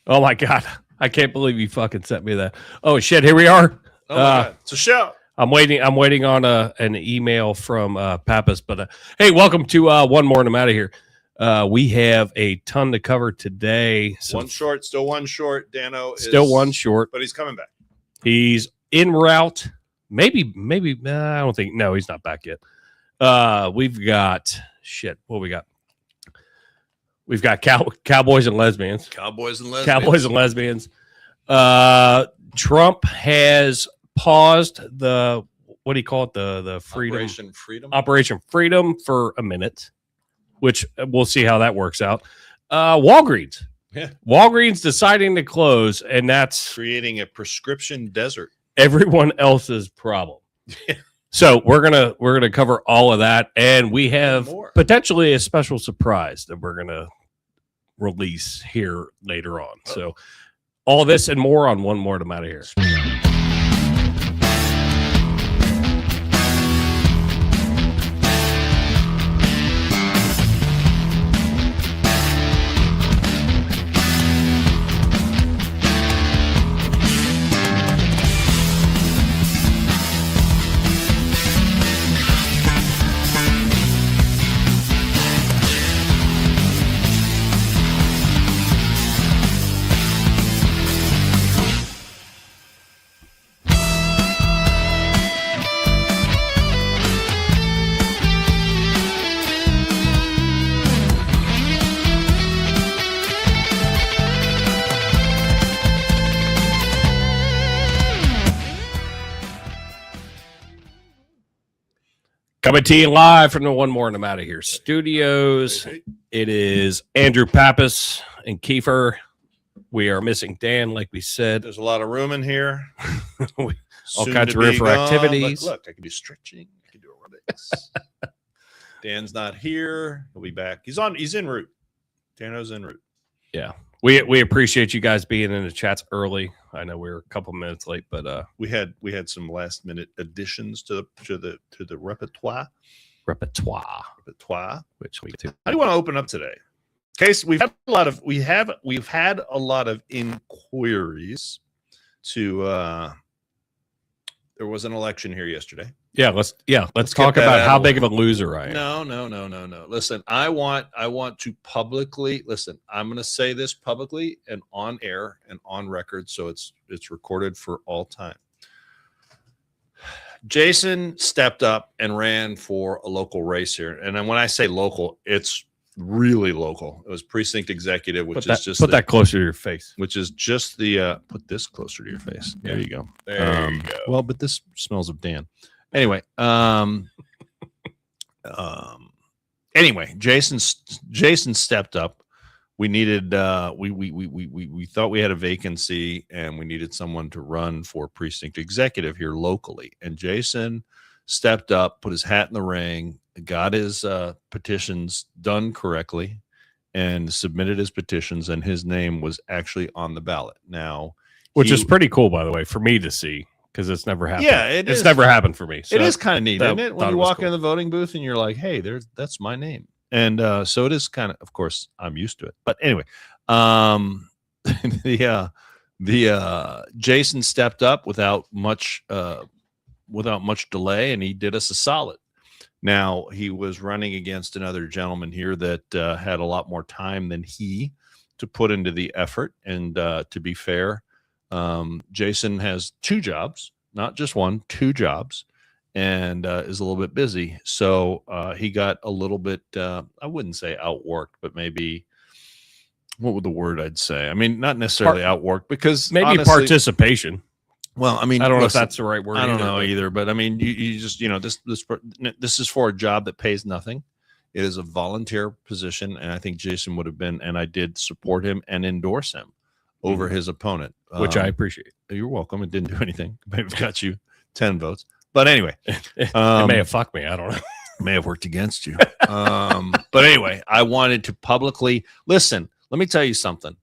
Oh my God. I can't believe you fucking sent me that. Oh shit, here we are. Oh my God. It's a show. I'm waiting on an email from Pappas, but hey, welcome to one more and I'm out of here. We have a ton to cover today. Still one short. Dano still one short, but he's coming back. He's en route. Maybe. I don't think. No, he's not back yet. We've got shit. What we got? We've got cowboys and lesbians. Cowboys and lesbians. Trump has paused the, what do you call it? The freedom Operation Freedom for a minute, which we'll see how that works out. Walgreens. Yeah. Walgreens deciding to close, and that's creating a prescription desert. Everyone else's problem. So we're gonna cover all of that, and we have potentially a special surprise that we're gonna release here later on. So all this and more on One More, I'm out of here. Coming to you live from the One More and I'm out of here studios. It is Andrew Pappas and Kiefer. We are missing Dan, like we said. There's a lot of room in here. All kinds of room for activities. Look, I can do stretching. I can do aerobics. Dan's not here. He'll be back. He's en route. Dano's en route. Yeah. We appreciate you guys being in the chats early. I know we were a couple minutes late, but we had some last minute additions to the repertoire. Which we do. How do you want to open up today? Case we've had a lot of inquiries to there was an election here yesterday. Let's talk about how big of a loser I am. No. Listen, I want to publicly listen. I'm going to say this publicly and on air and on record, so it's recorded for all time. Jason stepped up and ran for a local race here, and then when I say local, it's really local. It was precinct executive, which is just put that closer to your face. Which is just the put this closer to your face. There you go. There you go. Well, but this smells of Dan. Anyway, anyway, Jason stepped up. We needed we thought we had a vacancy and we needed someone to run for precinct executive here locally. And Jason stepped up, put his hat in the ring, got his petitions done correctly, and submitted his petitions, and his name was actually on the ballot. Now, which is pretty cool, by the way, for me to see. Because it's never happened. Yeah, it's never happened for me. So it is kind of neat, isn't it? When you walk in the voting booth and you're like, "Hey, that's my name," and so it is kind of course, I'm used to it. But anyway, the Jason stepped up without much delay, and he did us a solid. Now he was running against another gentleman here that had a lot more time than he to put into the effort, and to be fair. Jason has 2 jobs, not just one, 2 jobs, and is a little bit busy. So he got a little bit, I wouldn't say outworked, but maybe, what would the word I'd say? I mean, not necessarily outworked, because maybe honestly, participation. Well, I mean, I don't know if that's the right word. I don't know either, but I mean, you just, this is for a job that pays nothing. It is a volunteer position, and I think Jason would have been, and I did support him and endorse him over his opponent, which I appreciate. You're welcome. It didn't do anything. Maybe it got you 10 votes, but anyway, it may have fucked me. I don't know. May have worked against you. But anyway, I wanted to publicly listen. Let me tell you something.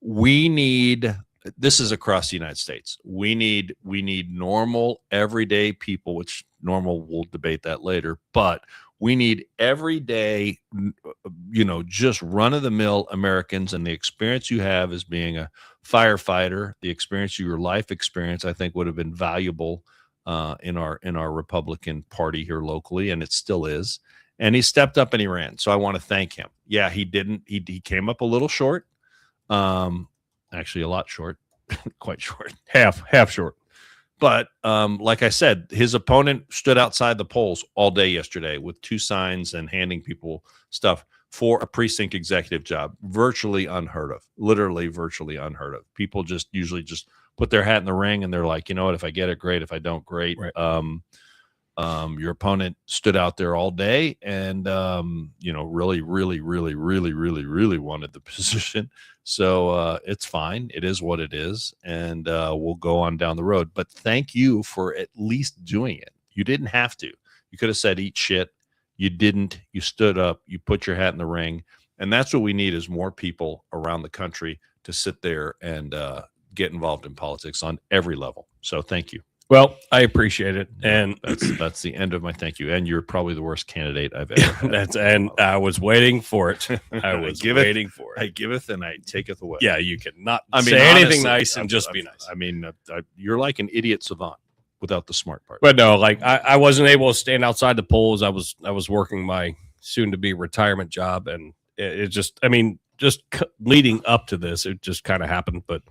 This is across the United States. We need normal, everyday people, which normal, we'll debate that later, but We need everyday, just run-of-the-mill Americans, and the experience you have as being a firefighter, the experience, your life experience, I think would have been valuable in our Republican Party here locally, and it still is. And he stepped up and he ran. So I want to thank him. Yeah, he didn't. He came up a little short. Actually, a lot short, quite short, half short. But like I said, his opponent stood outside the polls all day yesterday with 2 signs and handing people stuff for a precinct executive job. Virtually unheard of, literally virtually unheard of. People usually just put their hat in the ring and they're like, you know what, if I get it, great. If I don't, great. Right. Your opponent stood out there all day and, really wanted the position. So it's fine. It is what it is. And we'll go on down the road. But thank you for at least doing it. You didn't have to. You could have said, eat shit. You didn't. You stood up. You put your hat in the ring. And that's what we need is more people around the country to sit there and get involved in politics on every level. So thank you. Well, I appreciate it, and that's the end of my thank you. And you're probably the worst candidate I've ever had. And I was waiting for it. I was waiting for it. I giveth and I taketh away. Yeah, you cannot say anything nice and just be nice. I mean, you're like an idiot savant without the smart part. But no, like I wasn't able to stand outside the polls. I was working my soon-to-be retirement job, and it just, I mean, just leading up to this, it just kind of happened. But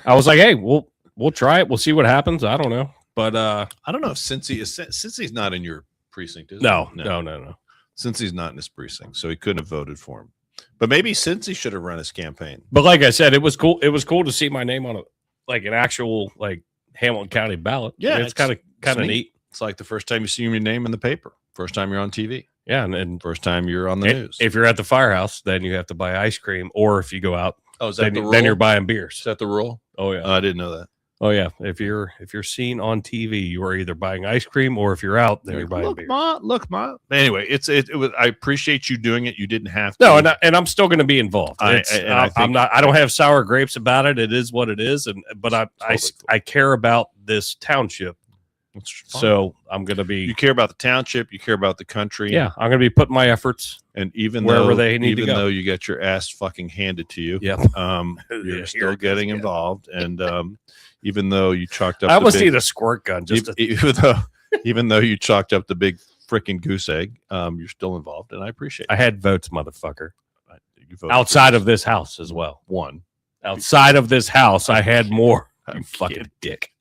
I was like, hey, we'll try it. We'll see what happens. I don't know. But I don't know if Cincy's not in your precinct, is no. he? No. Cincy's not in his precinct, so he couldn't have voted for him. But maybe Cincy should have run his campaign. But like I said, it was cool. It was cool to see my name on an actual Hamilton County ballot. Yeah, it's kind of neat. It's like the first time you see your name in the paper, first time you're on TV. Yeah, and first time you're on the news. If you're at the firehouse, then you have to buy ice cream, or if you go out, is that the rule? Then you're buying beers. Is that the rule? Oh yeah, I didn't know that. Oh yeah, if you're seen on TV, you are either buying ice cream, or if you're out, then you're buying beer. Look, Ma. Anyway, it was. I appreciate you doing it. You didn't have to. No, and I'm still going to be involved. I'm not. I don't have sour grapes about it. It is what it is, but I care about this township. So I'm going to be. You care about the township. You care about the country. Yeah, I'm going to be putting my efforts. And even wherever they need to go. Even though you get your ass fucking handed to you, you're still getting involved. And even though you chalked up, I almost need a squirt gun. Even though you chalked up the big freaking goose egg, you're still involved, and I appreciate it. I had votes, motherfucker. Outside of this house as well. One. Outside of this house, I had more. You fucking dick.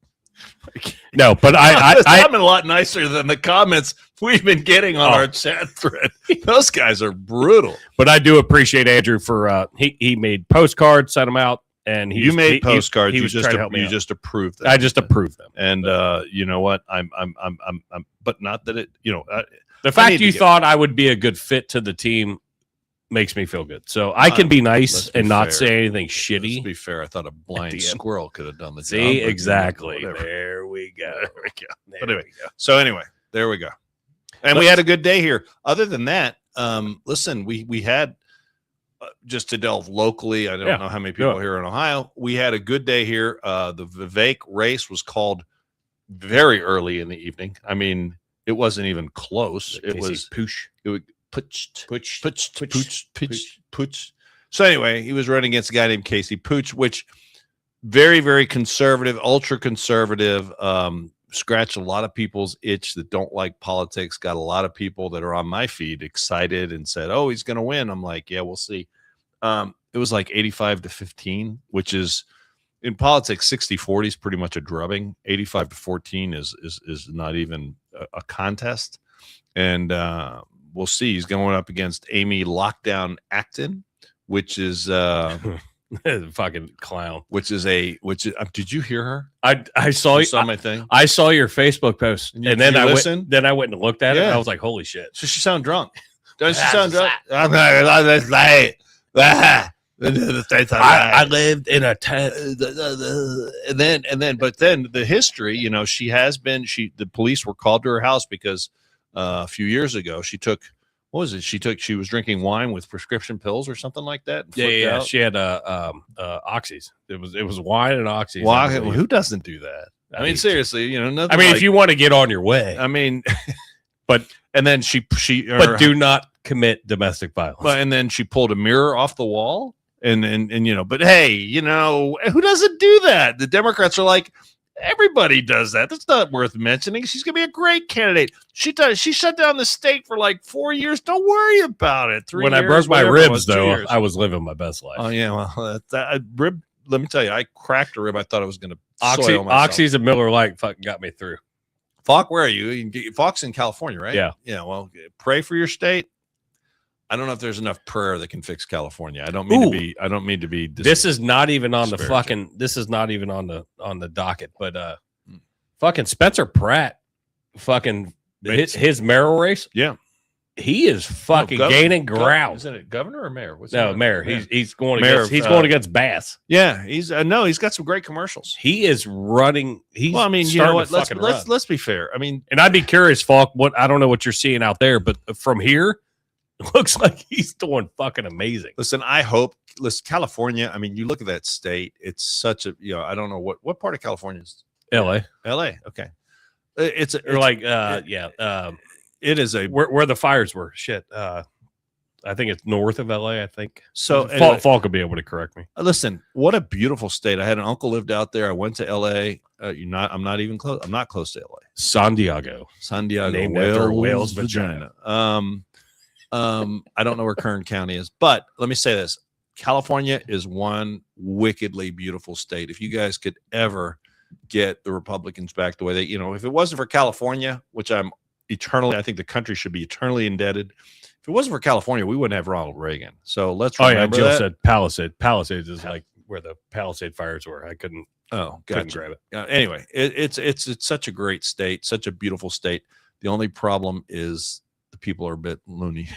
No, but I'm a lot nicer than the comments we've been getting on our chat thread. Those guys are brutal. But I do appreciate Andrew for he made postcards, sent them out, and you made postcards. He was just trying to help me. You just approved them. I just approved them, and you know what? I'm but not that it. The fact you thought I would be a good fit to the team makes me feel good. So I can be nice and not say anything shitty. Let's be fair. I thought a blind squirrel could have done the job. See, exactly. There we go. But anyway, there we go. And we had a good day here. Other than that, listen, we had just to delve locally. I don't know how many people here in Ohio. We had a good day here. The Vivek race was called very early in the evening. I mean, it wasn't even close. It was pooch. It was Pooch. So anyway, he was running against a guy named Casey Pooch, which very, very conservative, ultra conservative, scratched a lot of people's itch that don't like politics. Got a lot of people that are on my feed excited and said, "Oh, he's going to win." I'm like, "Yeah, we'll see." It was like 85-15, which is in politics, 60-40 is pretty much a drubbing. 85-14 is not even a contest, and we'll see. He's going up against Amy Lockdown Acton, which is fucking clown. Did you hear her? I saw my thing. I saw your Facebook post, and then I went and looked at it. And I was like, "Holy shit!" So she sound drunk. Does she sound drunk? I lived in a tent, and then, but then the history. The police were called to her house because a few years ago she took. What was it? She was drinking wine with prescription pills or something like that. Yeah. She had oxys. It was wine and oxys. Who doesn't do that? I mean, seriously, nothing. I mean, if you want to get on your way, I mean, but And then she but do not commit domestic violence. and then she pulled a mirror off the wall. And but hey, who doesn't do that? The Democrats are like, everybody does that. That's not worth mentioning. She's gonna be a great candidate. She shut down the state for like 4 years. Don't worry about it. 3 when years, I broke my whatever it ribs, was, 2 though, years. I was living my best life. Oh yeah, well, that rib. Let me tell you, I cracked a rib. I thought I was gonna soil myself. Oxy's and Miller Lite fucking got me through. Falk, where are you? You can get Falk's in California, right? Yeah. Yeah. Well, pray for your state. I don't know if there's enough prayer that can fix California. I don't mean to be. This is not even on the disparaging. fucking. This is not even on the docket. But fucking Spencer Pratt, fucking his mayoral race. Yeah. He is fucking gaining ground. Isn't it governor or mayor? Mayor. He's going Mayor against. He's going against Bass. Yeah. He's he's got some great commercials. He is running. He's Well, I mean, you know what? Let's be fair. I mean, and I'd be curious, Falk. I don't know what you're seeing out there, but from here, it looks like he's doing fucking amazing. listen, California. I mean, you look at that state. It's such a I don't know what part of California is L.A. L.A. Okay, it is a where the fires were. Shit. I think it's north of LA. I think so. Anyway, Falk will be able to correct me. Listen, what a beautiful state. I had an uncle lived out there. I went to LA. I'm not even close. I'm not close to LA. San Diego, named after a whale's whale's vagina. I don't know where Kern County is, but let me say this: California is one wickedly beautiful state. If you guys could ever get the Republicans back the way they, if it wasn't for California, which I think the country should be eternally indebted. If it wasn't for California, we wouldn't have Ronald Reagan. So let's remember Jill that. said Palisades. Palisades is like where the Palisade fires were. I couldn't. Oh, couldn't gotcha. grab it. Anyway, it's such a great state, such a beautiful state. The only problem is the people are a bit loony.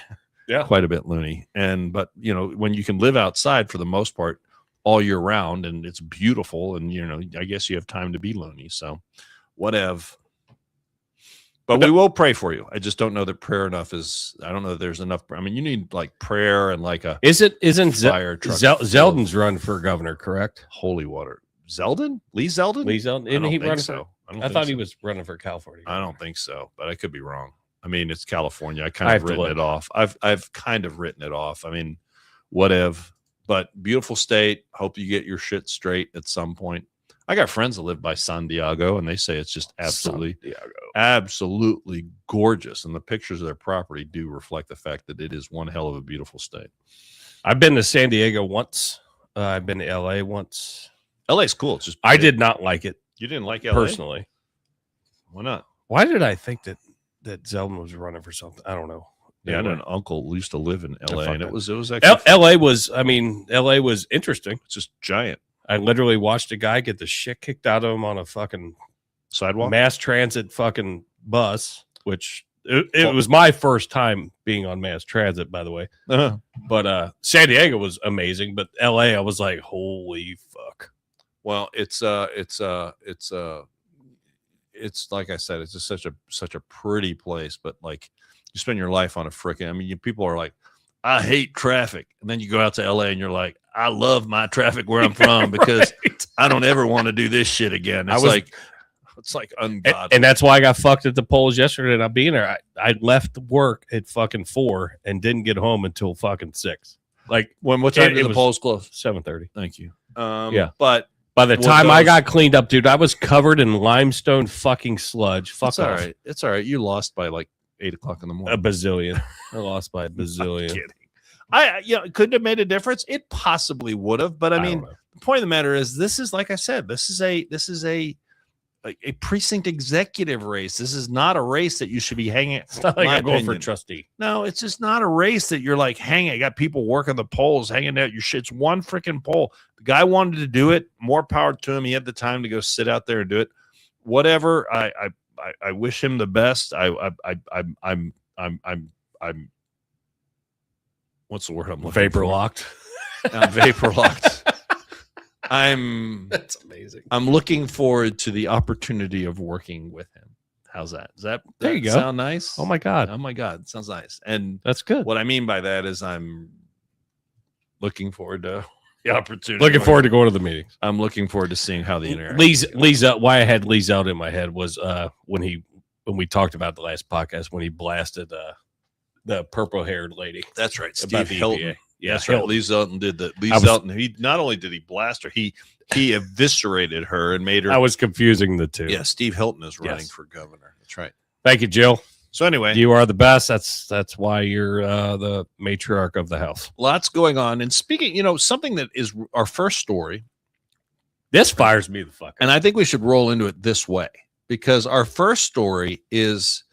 Yeah, quite a bit loony. But when you can live outside for the most part all year round, and it's beautiful, and I guess you have time to be loony. So, whatever. But we will pray for you. I just don't know that prayer enough is. I don't know that there's enough. I mean, you need like prayer and like a. Isn't fire truck? Zeldin's run for governor, correct? Holy water. Zeldin? Lee Zeldin? Isn't he running so. I thought he was running for California. I don't think so, but I could be wrong. I mean, it's California. I kind of written it off. I've kind of written it off. I mean, whatever. But beautiful state. Hope you get your shit straight at some point. I got friends that live by San Diego, and they say it's just absolutely gorgeous. And the pictures of their property do reflect the fact that it is one hell of a beautiful state. I've been to San Diego once. I've been to LA once. LA's cool. It's just I did not like it. You didn't like LA personally. Why not? Why did I think that Zeldin was running for something? I don't know. Yeah, I had an uncle who used to live in LA, and it was actually LA was interesting. It's just giant. I literally watched a guy get the shit kicked out of him on a fucking sidewalk, mass transit fucking bus, which it was my first time being on mass transit, by the way. Uh-huh. But San Diego was amazing, but LA, I was like, holy fuck. Well, it's like I said, it's just such a pretty place, but like you spend your life on a frickin'. I mean, people are like, I hate traffic, and then you go out to LA and you're like, I love my traffic where I'm from because I don't ever want to do this shit again. It's like ungodly, and that's why I got fucked at the polls yesterday. Not being there, I left work at fucking 4 and didn't get home until fucking 6. Like what time did the polls close? 7:30. Thank you. Yeah, but by the time I got cleaned up, dude, I was covered in limestone fucking sludge. Fuck off. All right. It's all right. You lost by like 8 o'clock in the morning. A bazillion. I lost by a bazillion. I'm kidding. It couldn't have made a difference. It possibly would have, but I mean, the point of the matter is, this is like I said, this is a precinct executive race. This is not a race that you should be hanging. It's not like I'm going for trustee. No, it's just not a race that you're like hanging. I got people working the polls, hanging out your shit. It's one freaking poll. The guy wanted to do it. More power to him. He had the time to go sit out there and do it. Whatever. I wish him the best. I'm what's the word I'm looking vapor for? Locked. I'm vapor locked. That's amazing. I'm looking forward to the opportunity of working with him. How's that? There you go. Sound nice? Oh my God. Sounds nice. And that's good. What I mean by that is I'm looking forward to the opportunity. Looking forward to going to the meetings. I'm looking forward to seeing how the interaction. Lee's why I had Lee's out in my head was when he when we talked about the last podcast when he blasted the purple-haired lady. That's right, About Steve the Hilton. EPA. Yeah, That's right. Lee Zelton did that. Lee I was- Zelton. He not only did he blast her, he eviscerated her and made her. I was confusing the two. Yeah, Steve Hilton is running Yes. for governor. That's right. Thank you, Jill. So anyway, You are the best. That's why you're the matriarch of the house. lots going on. And speaking, something that is our first story, This fires me the fuck up. and I think we should roll into it this way because our first story is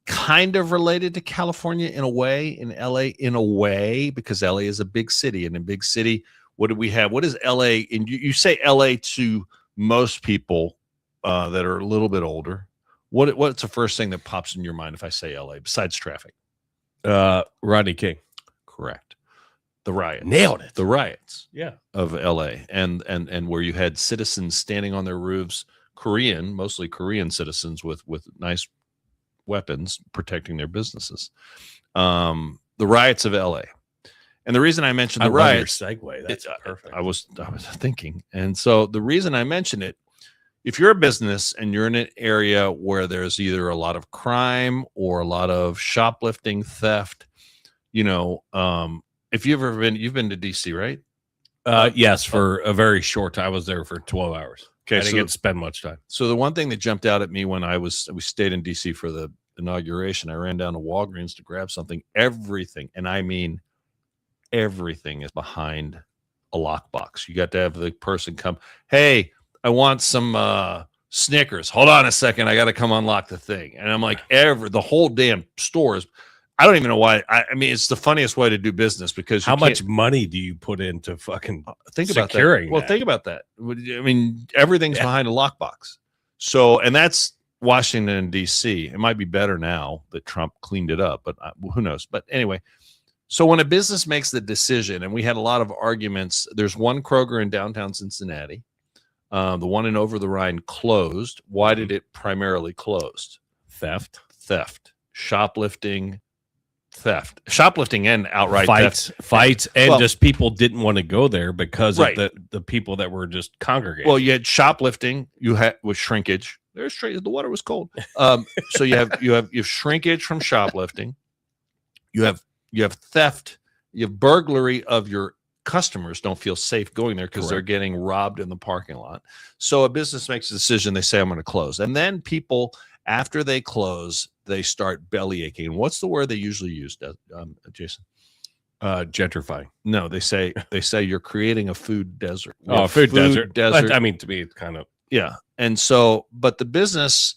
kind of related to California in a way, in LA in a way, because LA is a big city, and in big city, what do we have? What is LA? And you say LA to most people that are a little bit older. What's the first thing that pops in your mind if I say LA besides traffic? Rodney King. Correct. The riots. Nailed it. The riots Yeah. of LA and where you had citizens standing on their roofs, mostly Korean citizens with nice weapons protecting their businesses. The riots of LA. And the reason I mentioned the riots, segue. That's perfect. I was thinking. And so the reason I mentioned it, if you're a business and you're in an area where there's either a lot of crime or a lot of shoplifting, theft, if you've been to DC, right? Yes, for a very short time. I was there for 12 hours. Okay, I didn't get to spend much time. So the one thing that jumped out at me when we stayed in DC for the inauguration, I ran down to Walgreens to grab something. Everything, and I mean everything, is behind a lockbox. You got to have the person come, hey, I want some Snickers. Hold on a second. I got to come unlock the thing. And I'm like, the whole damn store is, I don't even know why. I mean, it's the funniest way to do business because how much money do you put into fucking think about securing that? Well, that? think about that. I mean, everything's behind a lockbox. So, and that's Washington, D.C. It might be better now that Trump cleaned it up, but who knows? But anyway, so when a business makes the decision, and we had a lot of arguments, there's one Kroger in downtown Cincinnati. The one in Over the Rhine closed. Why did it primarily close? Theft, shoplifting, and outright fights, and Well, just people didn't want to go there because Right. of the people that were just congregating. Well, you had shoplifting. You had with shrinkage. The water was cold. So you have shrinkage from shoplifting. You have theft. You have burglary of your customers. Don't feel safe going there because they're Correct. getting robbed in the parking lot. So a business makes a decision. They say, I'm going to close. And then people, after they close, they start belly aching. And what's the word they usually use, Jason? Gentrifying. No, they say you're creating a food desert. Oh, food desert. But, I mean, to me, it's kind of Yeah. And so, but the business,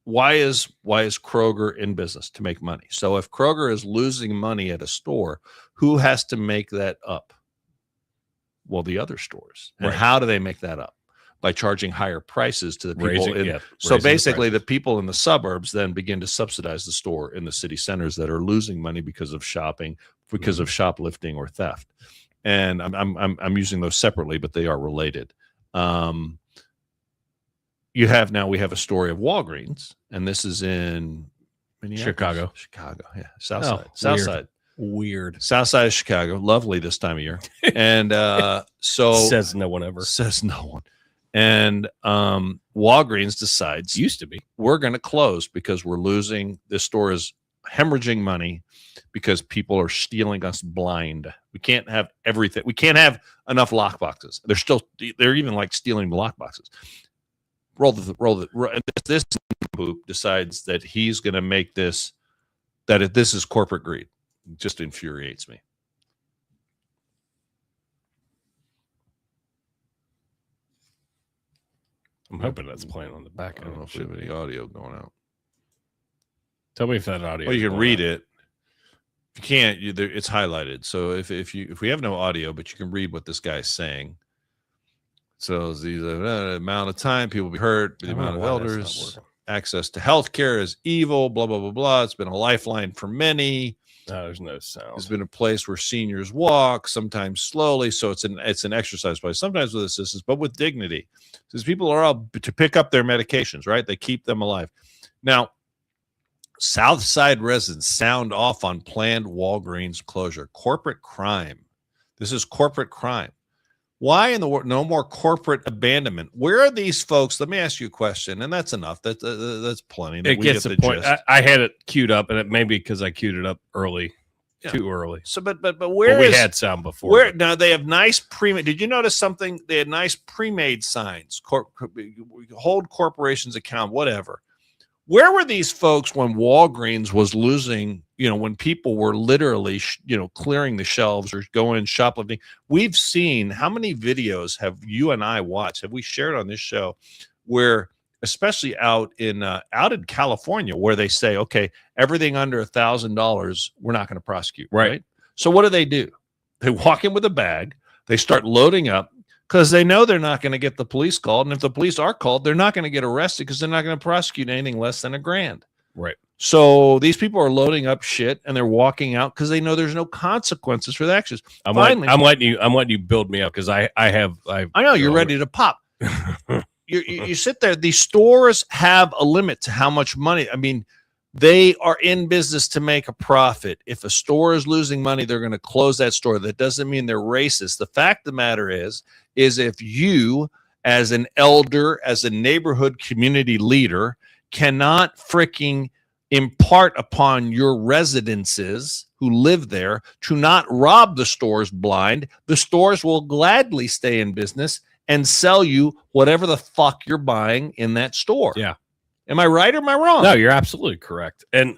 why is Kroger in business? To make money. So if Kroger is losing money at a store, who has to make that up? Well, the other stores. And Right. how do they make that up? By charging higher prices to the people. So raising basically, prices. the people in the suburbs then begin to subsidize the store in the city centers that are losing money because of shopping, because of shoplifting or theft. And I'm using those separately, but they are related. We have a story of Walgreens, and this is in Minneapolis. Chicago, yeah, South side. Weird. South side of Chicago, lovely this time of year, and so Says no one ever. says no one. And Walgreens decides Used to be. we're going to close because we're losing. This store is hemorrhaging money because people are stealing us blind. We can't have everything. We can't have enough lock boxes. They're even like stealing the lock boxes. This poop decides that he's going to make this, this is corporate greed. It just infuriates me. I'm hoping that's playing on the back I end. don't know if we have any audio going out. Tell me if that audio. Well, you is can going read out. it. If you can't, it's highlighted. So if we have no audio, but you can read what this guy's saying. So the amount of time people be hurt, the I don't amount of know why that's not elders, working. access to healthcare is evil, blah, blah, blah, blah. It's been a lifeline for many. No, there's no sound. It's been a place where seniors walk, sometimes slowly. So it's an exercise place, sometimes with assistance, but with dignity. Because people are all to pick up their medications, right? They keep them alive. Now, South Side residents sound off on planned Walgreens closure. Corporate crime. This is corporate crime. Why in the world no more corporate abandonment? Where are these folks? Let me ask you a question, and that's enough. That's plenty. It gets the point. I had it queued up, and it may be because I queued it up early, too early. So, but where we had sound before. Where now they have nice pre-made. Did you notice something? They had nice pre-made signs. Hold corporations account, whatever. Where were these folks when Walgreens was losing? When people were literally, clearing the shelves or going shoplifting. We've seen how many videos have you and I watched? Have we shared on this show where, especially out in California, where they say, okay, everything under $1,000, we're not going to prosecute. Right. So what do? They walk in with a bag. They start loading up because they know they're not going to get the police called. And if the police are called, they're not going to get arrested because they're not going to prosecute anything less than $1,000. Right. So these people are loading up shit and they're walking out because they know there's no consequences for the actions. I'm letting you build me up because I know you're ready to pop. You sit there. These stores have a limit to how much money. I mean, they are in business to make a profit. If a store is losing money, they're going to close that store. That doesn't mean they're racist. The fact of the matter is if you, as an elder, as a neighborhood community leader, cannot freaking impart upon your residences who live there to not rob the stores blind, the stores will gladly stay in business and sell you whatever the fuck you're buying in that store. Yeah. Am I right or am I wrong? No, you're absolutely correct. And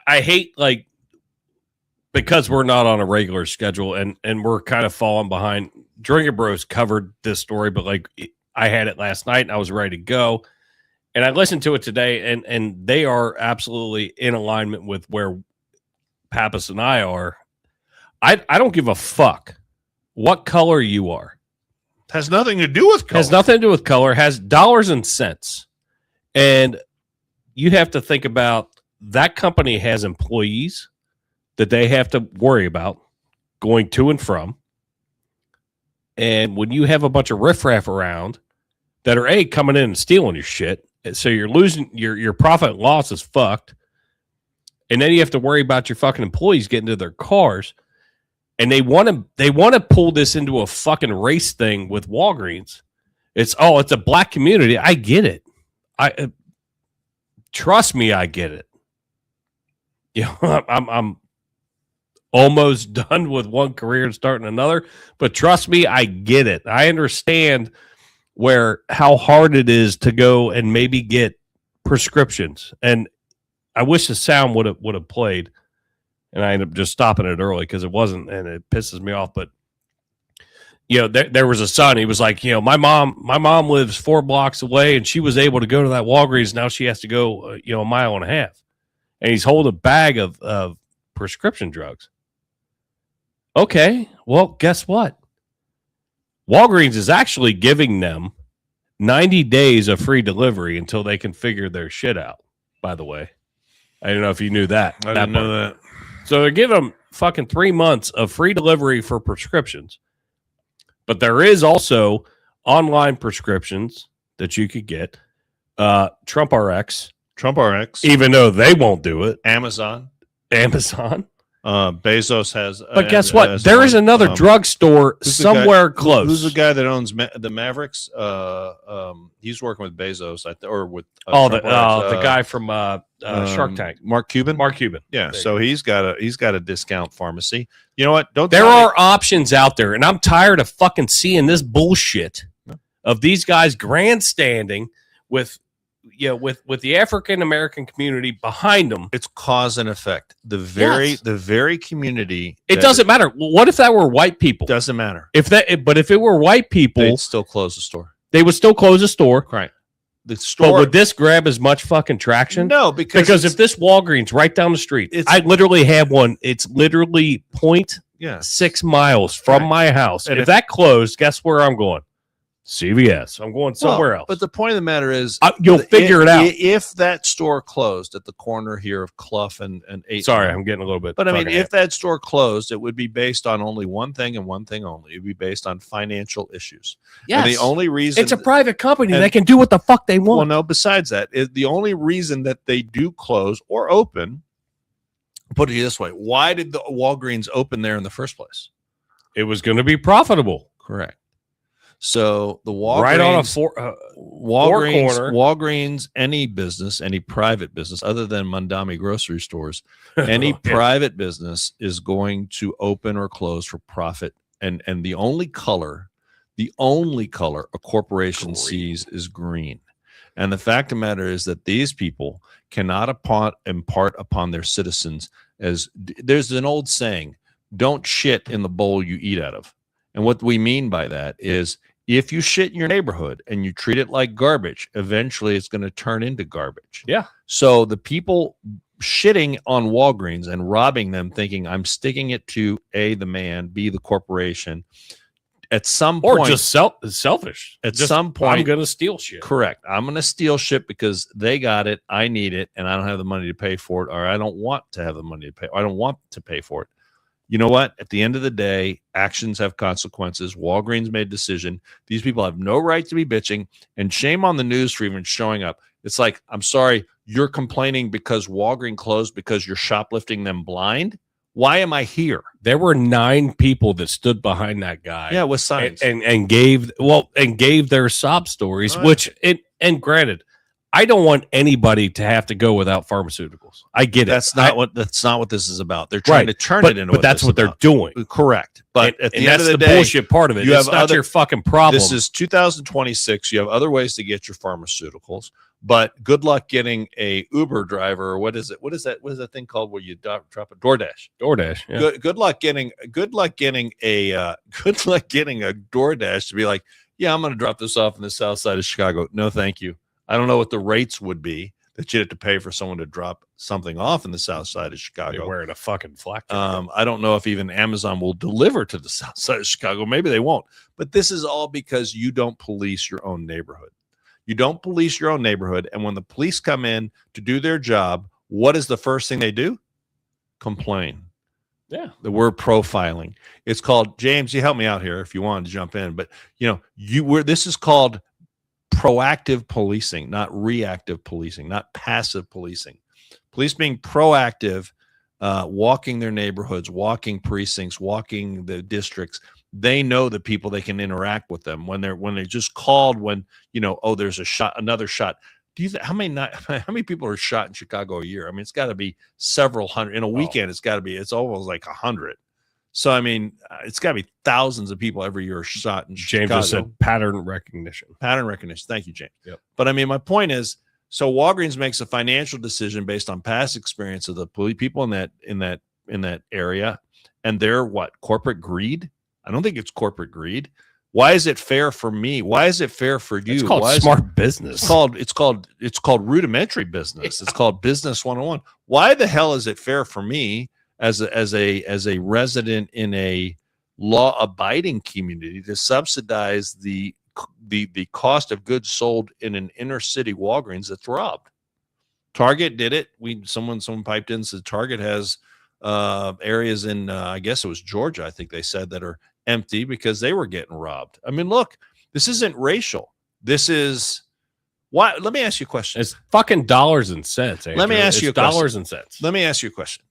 I hate, because we're not on a regular schedule and we're kind of falling behind. Drinking Bros covered this story, but I had it last night and I was ready to go. And I listened to it today, and they are absolutely in alignment with where Pappas and I are. I don't give a fuck what color you are. Has nothing to do with color. Has nothing to do with color. Has dollars and cents. And you have to think about that company has employees that they have to worry about going to and from. And when you have a bunch of riffraff around that are coming in and stealing your shit, so you're losing your profit and loss is fucked. And then you have to worry about your fucking employees getting to their cars. And they want to pull this into a fucking race thing with Walgreens. It's a black community. I get it. Trust me, I get it. I'm almost done with one career and starting another, but trust me, I get it. I understand how hard it is to go and maybe get prescriptions. And I wish the sound would have played, and I ended up just stopping it early because it wasn't, and it pisses me off. But there was a son. He was like, my mom lives 4 blocks away, and she was able to go to that Walgreens. Now she has to go, a mile and a half, and he's holding a bag of prescription drugs. Okay, well, guess what? Walgreens is actually giving them 90 days of free delivery until they can figure their shit out, by the way. I don't know if you knew that. I didn't know that. So they're giving them fucking 3 months of free delivery for prescriptions. But there is also online prescriptions that you could get. Trump RX. Even though they won't do it. Amazon. Bezos has. But guess what? There is another drugstore somewhere close. Who's the guy that owns the Mavericks? He's working with Bezos, or with the guy from Shark Tank, Mark Cuban. Yeah, so he's got a discount pharmacy. You know what? There are options out there, and I'm tired of fucking seeing this bullshit of these guys grandstanding with the African American community behind them. It's cause and effect. The very community. It doesn't matter. What if that were white people? Doesn't matter. But if it were white people, they'd still close the store. They would still close the store. Right. The store. But would this grab as much fucking traction? No, because if this Walgreens right down the street, I literally have one. It's literally 0.6 miles from my house. And if that closed, guess where I'm going? CVS. I'm going somewhere else. But the point of the matter is, you'll figure it out. If that store closed at the corner here of Clough and 8th. Sorry, I'm getting a little bit. But I mean, if that store closed, it would be based on only one thing and one thing only. It would be based on financial issues. Yes. And the only reason it's a private company, they can do what the fuck they want. Well, no. Besides that, the only reason that they do close or open. Put it this way: why did the Walgreens open there in the first place? It was going to be profitable. Correct. So the Walgreens, right on a corner. Walgreens, any business, any private business other than Mondami grocery stores, any private business is going to open or close for profit. And the only color a corporation sees is green. And the fact of the matter is that these people cannot impart upon their citizens, as there's an old saying, don't shit in the bowl you eat out of. And what we mean by that is, if you shit in your neighborhood and you treat it like garbage, eventually it's going to turn into garbage. Yeah. So the people shitting on Walgreens and robbing them, thinking I'm sticking it to A, the man, B, the corporation, at some point, or just selfish. At some point, I'm going to steal shit. Correct. I'm going to steal shit because they got it, I need it, and I don't have the money to pay for it, or I don't want to have the money to pay. Or I don't want to pay for it. You know what? At the end of the day, actions have consequences. Walgreens made a decision. These people have no right to be bitching, and shame on the news for even showing up. It's like, I'm sorry, you're complaining because Walgreens closed because you're shoplifting them blind? Why am I here? There were 9 people that stood behind that guy. Yeah, with signs. And gave their sob stories, right. And granted, I don't want anybody to have to go without pharmaceuticals. I get it. That's not what this is about. They're trying to turn it into. But that's what they're doing. Correct. But at the end of the day, bullshit part of it. It's not your fucking problem. This is 2026. You have other ways to get your pharmaceuticals. But good luck getting a Uber driver, or what is it? What is that thing called where you drop a DoorDash? DoorDash. Yeah. Good luck getting a DoorDash to be like, yeah, I'm going to drop this off in the south side of Chicago. No, thank you. I don't know what the rates would be that you'd have to pay for someone to drop something off in the south side of Chicago. You're wearing a fucking flak jacket. I don't know if even Amazon will deliver to the south side of Chicago. Maybe they won't. But this is all because you don't police your own neighborhood. You don't police your own neighborhood. And when the police come in to do their job, what is the first thing they do? Complain. Yeah. The word profiling. It's called, James, you help me out here if you wanted to jump in. But, this is called proactive policing, not reactive policing, not passive policing. Police being proactive, walking their neighborhoods, walking precincts, walking the districts. They know the people, they can interact with them when they're just called there's a shot, another shot. How many people are shot in Chicago a year? I mean, it's got to be several hundred in a weekend. It's almost like 100. So, I mean, it's got to be thousands of people every year shot in Chicago. James just said pattern recognition. Pattern recognition. Thank you, James. Yep. But I mean, my point is, so Walgreens makes a financial decision based on past experience of the people in that area, and they're what? Corporate greed? I don't think it's corporate greed. Why is it fair for me? Why is it fair for you? It's called smart business. It's called rudimentary business. It's called business 101. Why the hell is it fair for me as a resident in a law-abiding community to subsidize the cost of goods sold in an inner city Walgreens that's robbed? Target did it. Someone piped in and said Target has areas in I guess it was Georgia, I think they said, that are empty because they were getting robbed. I mean, look, this isn't racial. This is why. Let me ask you a question. It's fucking dollars and cents. Andrew. Let me ask you a question. Dollars and cents. Let me ask you a question.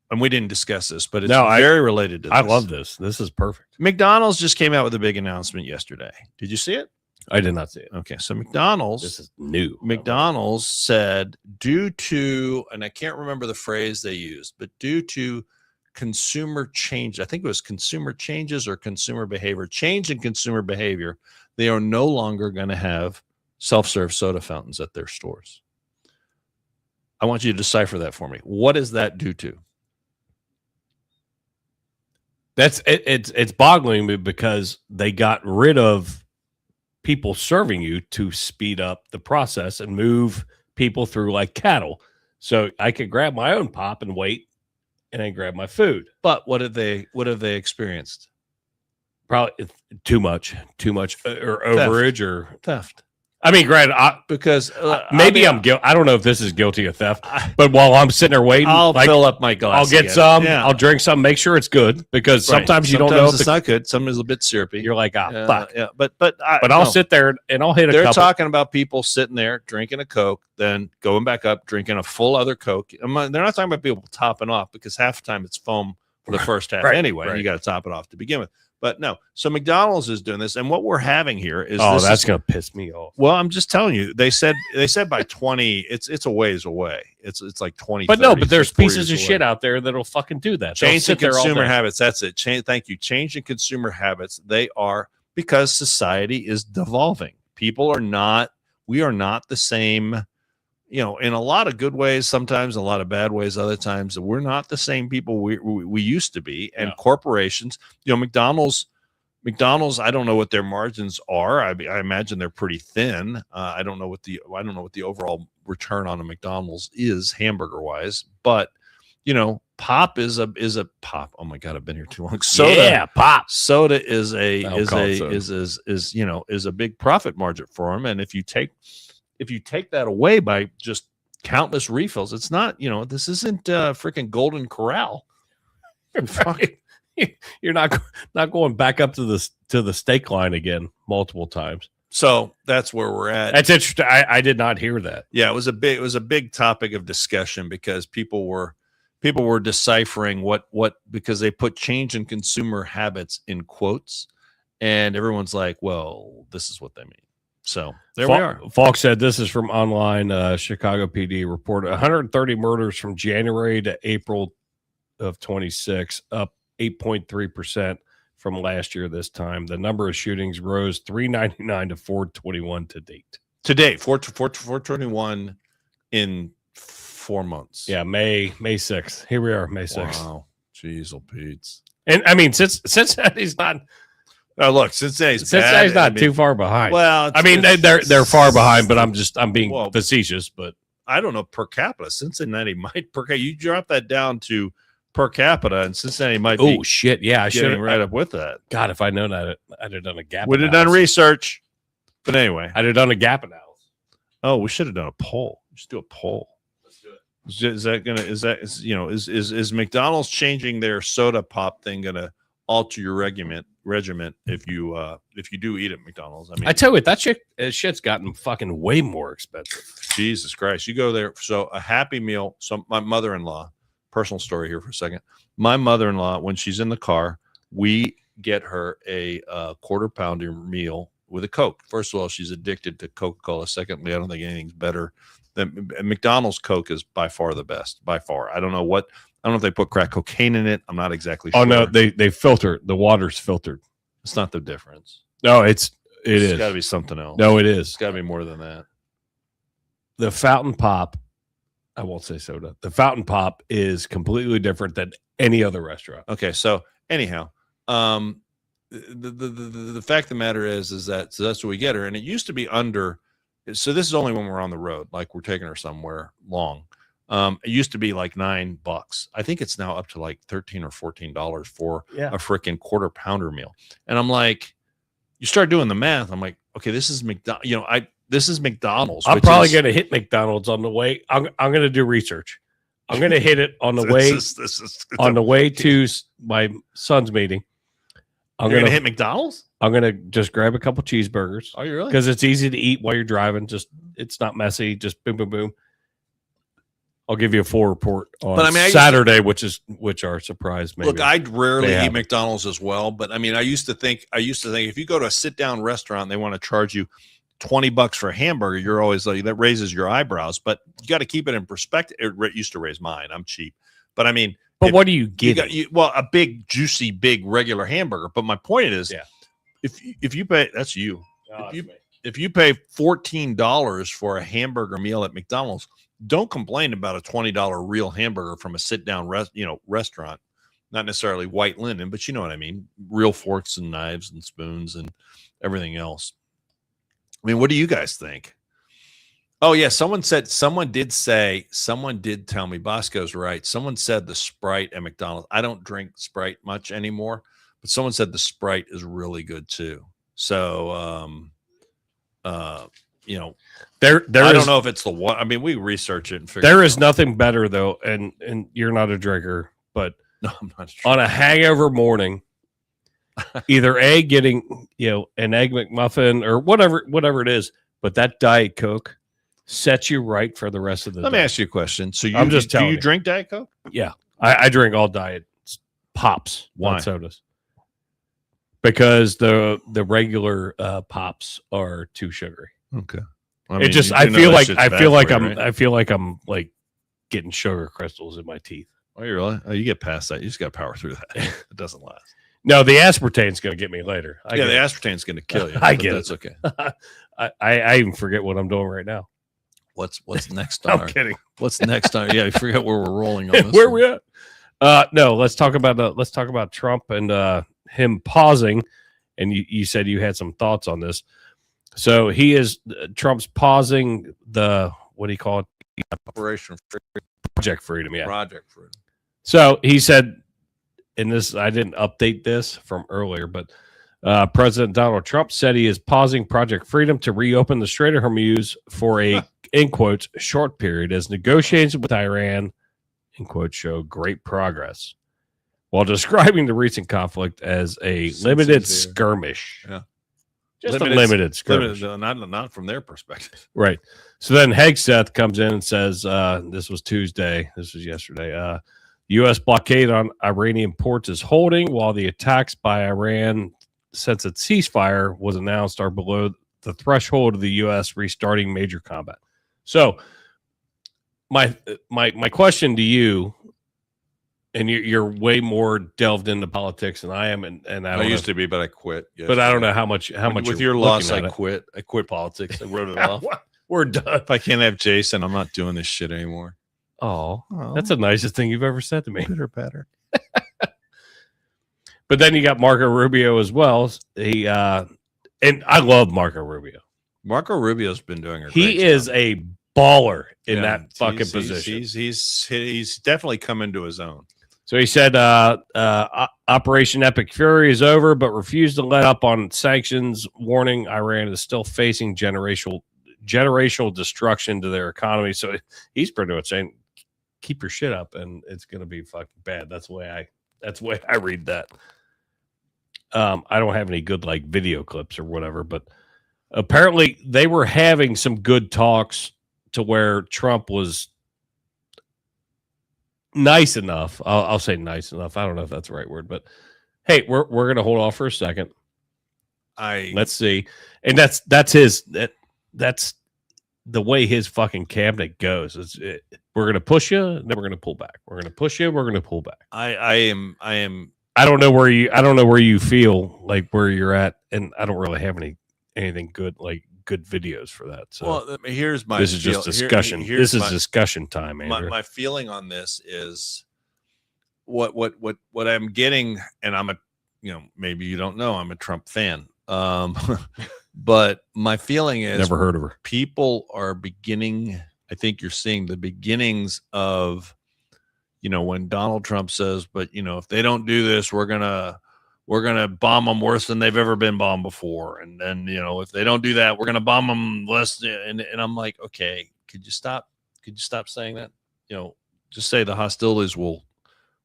And we didn't discuss this, but it's very related to this. I love this. This is perfect. McDonald's just came out with a big announcement yesterday. Did you see it? I did not see it. Okay, so McDonald's. This is new. McDonald's said, due to, and I can't remember the phrase they used, but due to consumer change, I think it was consumer changes or consumer behavior, change in consumer behavior, they are no longer going to have self-serve soda fountains at their stores. I want you to decipher that for me. What is that due to? It's boggling me because they got rid of people serving you to speed up the process and move people through like cattle. So I could grab my own pop and wait and then grab my food. But what have they experienced? Probably too much or overage or theft. I mean, granted, because maybe I'm guilty. I don't know if this is guilty of theft, but while I'm sitting there waiting, I'll fill up my glass. I'll get some. Yeah. I'll drink some. Make sure it's good because sometimes you don't know if it's not good. Sometimes a bit syrupy. You're like, fuck. Yeah, but I'll sit there and I'll hit a couple. They're talking about people sitting there drinking a Coke, then going back up drinking a full other Coke. They're not talking about people topping off because half the time it's foam for the first half anyway. Right. You got to top it off to begin with. But no, so McDonald's is doing this, and what we're having here is that's gonna piss me off. Well, I'm just telling you. They said by 20, it's a ways away. It's like 20. But 30, no, but there's pieces of away. shit out there that'll fucking do that. Change in consumer habits. That's it. Thank you. Change in consumer habits. They are, because society is devolving. People are not. We are not the same. In a lot of good ways, sometimes in a lot of bad ways, other times, we're not the same people we used to be. And corporations, McDonald's, I don't know what their margins are. I imagine they're pretty thin. I don't know what the overall return on a McDonald's is hamburger wise, but Pop is a Pop. Oh my God, I've been here too long. Soda, Pop. Soda is a big profit margin for them. And if you take that away by just countless refills, it's not, this isn't freaking Golden Corral. Right. You're not going back up to the steak line again multiple times. So that's where we're at. That's interesting. I did not hear that. Yeah, it was a big topic of discussion because people were deciphering what because they put change in consumer habits in quotes, and everyone's like, well, this is what they mean. So there we are. Falk said this is from online. Chicago PD reported 130 murders from January to April of 26, up 8.3% from last year this time. The number of shootings rose 399 to 421 to date. Today, 421 in 4 months. Yeah, May 6th. Here we are, May 6th. Wow. Jeez, Pete's. And I mean, Cincinnati's not. Oh, look, Cincinnati's not too far behind. Well, they're far behind, but I'm being facetious. But I don't know per capita. Cincinnati might per capita. You drop that down to per capita, and Cincinnati might be. Oh shit! Yeah, I should right up with that. God, if I known that, I'd have done a gap. Would have done research, but anyway, I'd have done a gap analysis. Oh, we should have done a poll. We should do a poll. Let's do it. Is McDonald's changing their soda pop thing gonna alter your regiment if you do eat at McDonald's? I mean, I tell you what, that shit's gotten fucking way more expensive. Jesus Christ, you go there. So a Happy Meal. So my mother-in-law. Personal story here for a second. My mother-in-law, when she's in the car, we get her a quarter pounder meal with a Coke. First of all, she's addicted to Coca-Cola. Secondly, I don't think anything's better than McDonald's Coke is by far the best. By far. I don't know if they put crack cocaine in it. I'm not exactly sure. Oh no, they filter the water's filtered. It's not the difference. No, it's got to be something else. No, it is. It's got to be more than that. The fountain pop. I won't say soda. The fountain pop is completely different than any other restaurant. Okay, so anyhow, the fact of the matter is that so that's what we get her, and it used to be under. So this is only when we're on the road, like we're taking her somewhere long. It used to be like $9. I think it's now up to like $13 or $14 for a freaking quarter pounder meal. And I'm like, you start doing the math. I'm like, okay, this is McDonald's. This is McDonald's. I'm probably going to hit McDonald's on the way. I'm going to do research. I'm going to hit it on the way on the way to my son's meeting. I'm going to hit McDonald's. I'm going to just grab a couple cheeseburgers. Are you really? Because it's easy to eat while you're driving. It's not messy. Just boom, boom, boom. I'll give you a full report on Saturday, which are surprise. Maybe. Look, I rarely eat McDonald's as well, but I mean, I used to think if you go to a sit down restaurant, and they want to charge you $20 for a hamburger, you're always like, that raises your eyebrows, but you got to keep it in perspective. It used to raise mine. I'm cheap, but I mean, what do you get? A big, juicy, big regular hamburger. But my point is, if you pay, that's you. If you pay $14 for a hamburger meal at McDonald's, don't complain about a $20 real hamburger from a sit down restaurant. Not necessarily white linen, but you know what I mean. Real forks and knives and spoons and everything else. I mean, what do you guys think? Oh, yeah. Someone did tell me, Bosco's right. Someone said the Sprite at McDonald's. I don't drink Sprite much anymore, but someone said the Sprite is really good too. So, I don't know if it's the one. I mean, we research it and figure there is nothing better though. And you're not a drinker, but no, I'm not on a hangover morning, either getting an egg McMuffin or whatever it is, but that Diet Coke sets you right for the rest of the day. Let me ask you a question. So do you drink Diet Coke? Yeah, I drink all diet pops, Why? not sodas. because the regular pops are too sugary. Okay. I feel like I'm like getting sugar crystals in my teeth. Oh, you really? Oh, you get past that. You just got to power through that. It doesn't last. No, the aspartame's going to get me later. The aspartame's going to kill you. I get that's it. Okay. I even forget what I'm doing right now. What's next on I'm kidding. What's next on? Yeah, you forget where we're rolling on this. Where we at? No, let's talk about Trump and him pausing. And you said you had some thoughts on this. So Trump's pausing the, what do you call it? Operation Project Freedom. Yeah. Project Freedom. So he said, and this, I didn't update this from earlier, but President Donald Trump said he is pausing Project Freedom to reopen the Strait of Hormuz for a, in quotes, short period as negotiations with Iran, in quotes, show great progress, while describing the recent conflict as a limited skirmish. Yeah. Just a limited skirmish. Not from their perspective. Right. So then Hegseth comes in and says, this was Tuesday. This was yesterday. U.S. blockade on Iranian ports is holding, while the attacks by Iran since its ceasefire was announced are below the threshold of the U.S. restarting major combat. So my question to you, and you're way more delved into politics than I am, and I used to be, but I quit. But I don't know how much with your loss. I quit. I quit politics. I wrote it off. We're done. If I can't have Jason, I'm not doing this shit anymore. Oh, that's the nicest thing you've ever said to me. Bitter better. But then you got Marco Rubio as well. He and I love Marco Rubio. Marco Rubio's been doing a He is a baller in that fucking position. He's definitely come into his own. So he said Operation Epic Fury is over, but refused to let up on sanctions, warning Iran is still facing generational destruction to their economy. So he's pretty much saying, keep your shit up and it's going to be fucking bad. That's the way I read that. I don't have any good like video clips or whatever, but apparently they were having some good talks to where Trump was nice enough. I'll say nice enough. I don't know if that's the right word, but hey, we're going to hold off for a second. Let's see. And that's the way his fucking cabinet goes. We're going to push you, then we're going to pull back. We're going to push you, we're going to pull back. I don't know where you feel like where you're at, and I don't really have anything good like good videos for that. So here's my this is just discussion. This is discussion time, Andrew. My feeling on this is what I'm getting, and I'm maybe you don't know, I'm a Trump fan. But my feeling is never heard of her. People are beginning. I think you're seeing the beginnings of, when Donald Trump says, but if they don't do this, we're gonna bomb them worse than they've ever been bombed before. And then, if they don't do that, we're gonna bomb them less. And I'm like, okay, could you stop saying that? Just say the hostilities will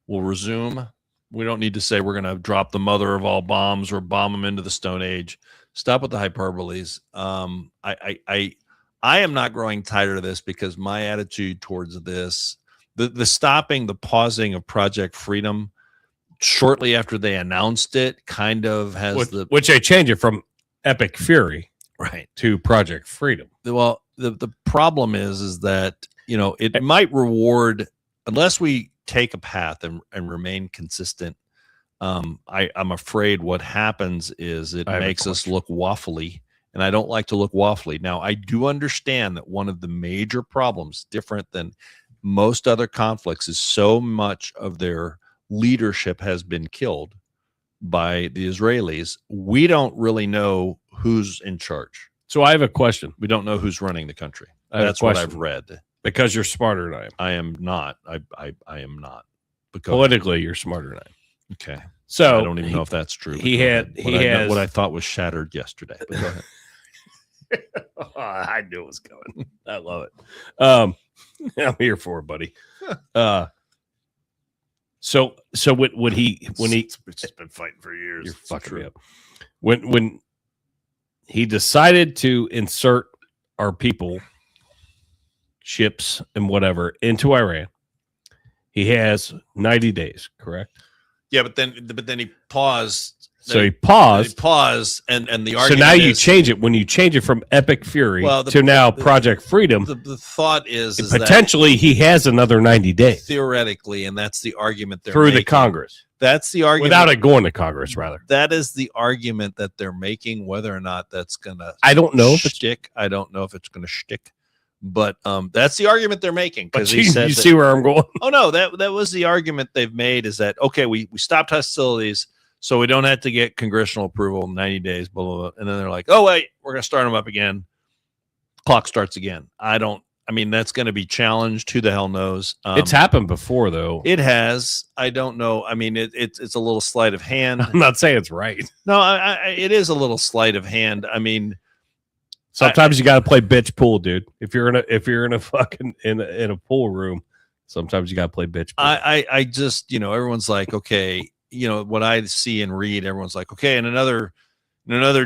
resume. We don't need to say we're gonna drop the mother of all bombs or bomb them into the Stone Age. Stop with the hyperboles. I am not growing tired of this because my attitude towards this, the pausing of Project Freedom shortly after they announced it, kind of has which they changed it from Epic Fury to Project Freedom. Well, the problem is that it might reward, unless we take a path and remain consistent. I'm afraid what happens is it makes us look waffly, and I don't like to look waffly. Now, I do understand that one of the major problems, different than most other conflicts, is so much of their leadership has been killed by the Israelis. We don't really know who's in charge. So I have a question. We don't know who's running the country. That's what I've read. Because you're smarter than I am. I am not. I am not. Politically, you're smarter than I am. Okay. So I don't even know if that's true. What I thought was shattered yesterday. But go ahead. I knew it was coming. I love it. I'm here for it, buddy. So when it's been fighting for years. You're fucking me up. When he decided to insert our people, ships and whatever, into Iran, he has 90 days, correct? Yeah, but then he paused So he paused. And the So argument now you is, change it. When you change it from Epic Fury to now Project Freedom, the thought is potentially that he has another 90 days. Theoretically, and that's the argument they're through making. the Congress. That's the argument. Without it going to Congress, rather. That is the argument that they're making. Whether or not that's going to I don't know if it's stick. I don't know if it's going to stick. But that's the argument they're making. Because you see where I'm going? Oh, no, that was the argument they've made, is that, okay, we stopped hostilities, so we don't have to get congressional approval in 90 days, blah, blah, blah. And then they're like, oh, wait, we're going to start them up again. Clock starts again. That's going to be challenged. Who the hell knows? It's happened before, though. It has. I don't know. I mean, it's a little sleight of hand. I'm not saying it's right. No, it is a little sleight of hand. I mean, sometimes you got to play bitch pool, dude. If you're in a fucking in a pool room, sometimes you got to play bitch pool. I just, everyone's like, okay, what I see and read, everyone's like, okay, in another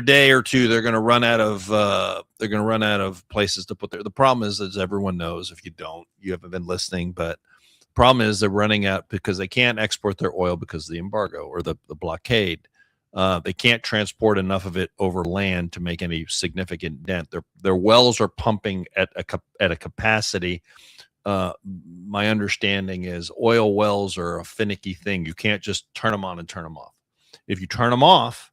day or two, they're going to run out of places to put their. The problem is, as everyone knows, if you haven't been listening, but the problem is they're running out because they can't export their oil because of the embargo or the blockade. They can't transport enough of it over land to make any significant dent. Their wells are pumping at a capacity. My understanding is oil wells are a finicky thing. You can't just turn them on and turn them off. If you turn them off,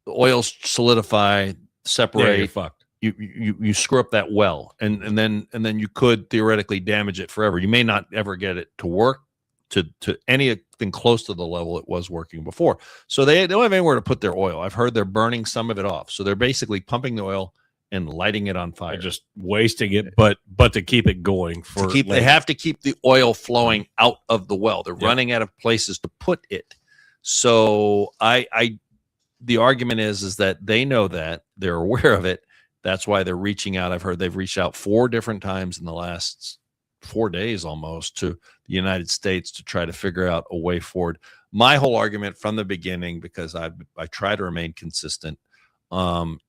the oils solidify, separate. Yeah, you're fucked. You screw up that well, and then you could theoretically damage it forever. You may not ever get it to work to anything close to the level it was working before. So they don't have anywhere to put their oil. I've heard they're burning some of it off. So they're basically pumping the oil and lighting it on fire. They're just wasting it, but to keep it going they have to keep the oil flowing out of the well. They're running out of places to put it. So the argument is that they know that, they're aware of it. That's why they're reaching out. I've heard they've reached out 4 different times in the last 4 days almost to the United States to try to figure out a way forward. My whole argument from the beginning, because I try to remain consistent,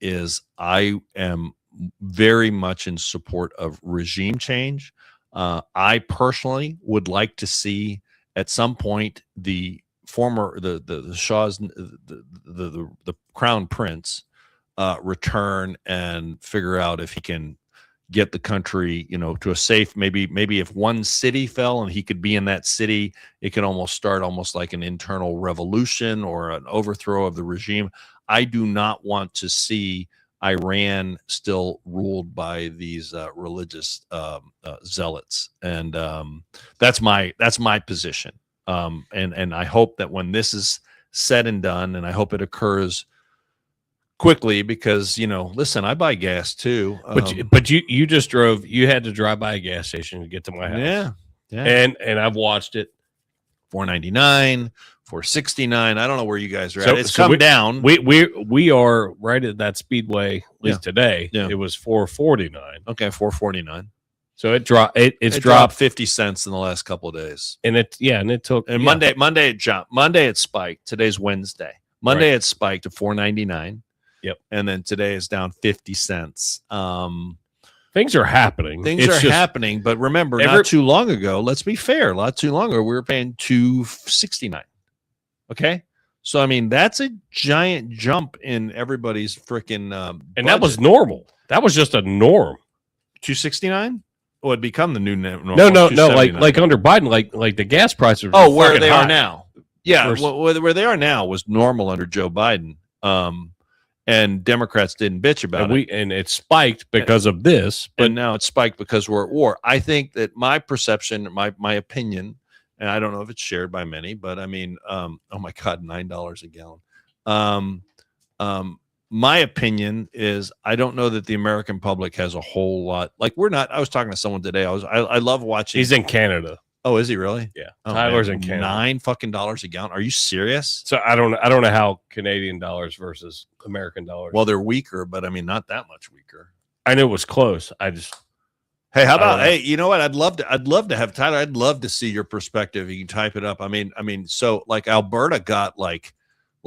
is I am very much in support of regime change. I personally would like to see at some point the Shah's the crown prince return and figure out if he can get the country, to a safe, maybe if one city fell and he could be in that city, it could almost start like an internal revolution or an overthrow of the regime. I do not want to see Iran still ruled by these religious zealots. And that's my position. And I hope that when this is said and done, and I hope it occurs quickly, because listen, I buy gas too, but you just drove. You had to drive by a gas station to get to my house. Yeah. And I've watched it. $4.99, $4.69. I don't know where you guys are at. It's come down. We are right at that speedway. At least today, it was $4.49. Okay, $4.49. So it dropped. It's dropped 50 cents in the last couple of days. And it took. And Monday it jumped. Monday it spiked. Today's Wednesday. Monday it spiked to $4.99. Yep. And then today is down 50 cents. Things are happening. Things are happening, but remember, not too long ago, let's be fair, not too long ago, we were paying $2.69. Okay? So, I mean, that's a giant jump in everybody's freaking and that was normal. That was just a norm. $2.69? Oh, it'd become the new normal. No. Like under Biden, like the gas prices. Where they are now. Yeah, where they are now was normal under Joe Biden. And Democrats didn't bitch about it. And it spiked because of this. But now it's spiked because we're at war. I think that my perception, my opinion, and I don't know if it's shared by many, but I mean, oh my God, $9 a gallon. My opinion is I don't know that the American public has a whole lot. Like I was talking to someone today. I love watching. He's in Canada. Oh, is he really? Yeah. Oh, Tyler's in Canada. $9 a gallon. Are you serious? So I don't know how Canadian dollars versus American dollars. Well, they're weaker, but I mean, not that much weaker. I knew it was close. Hey, how about, hey, you know what? I'd love to have Tyler. I'd love to see your perspective. You can type it up. I mean, so like Alberta got like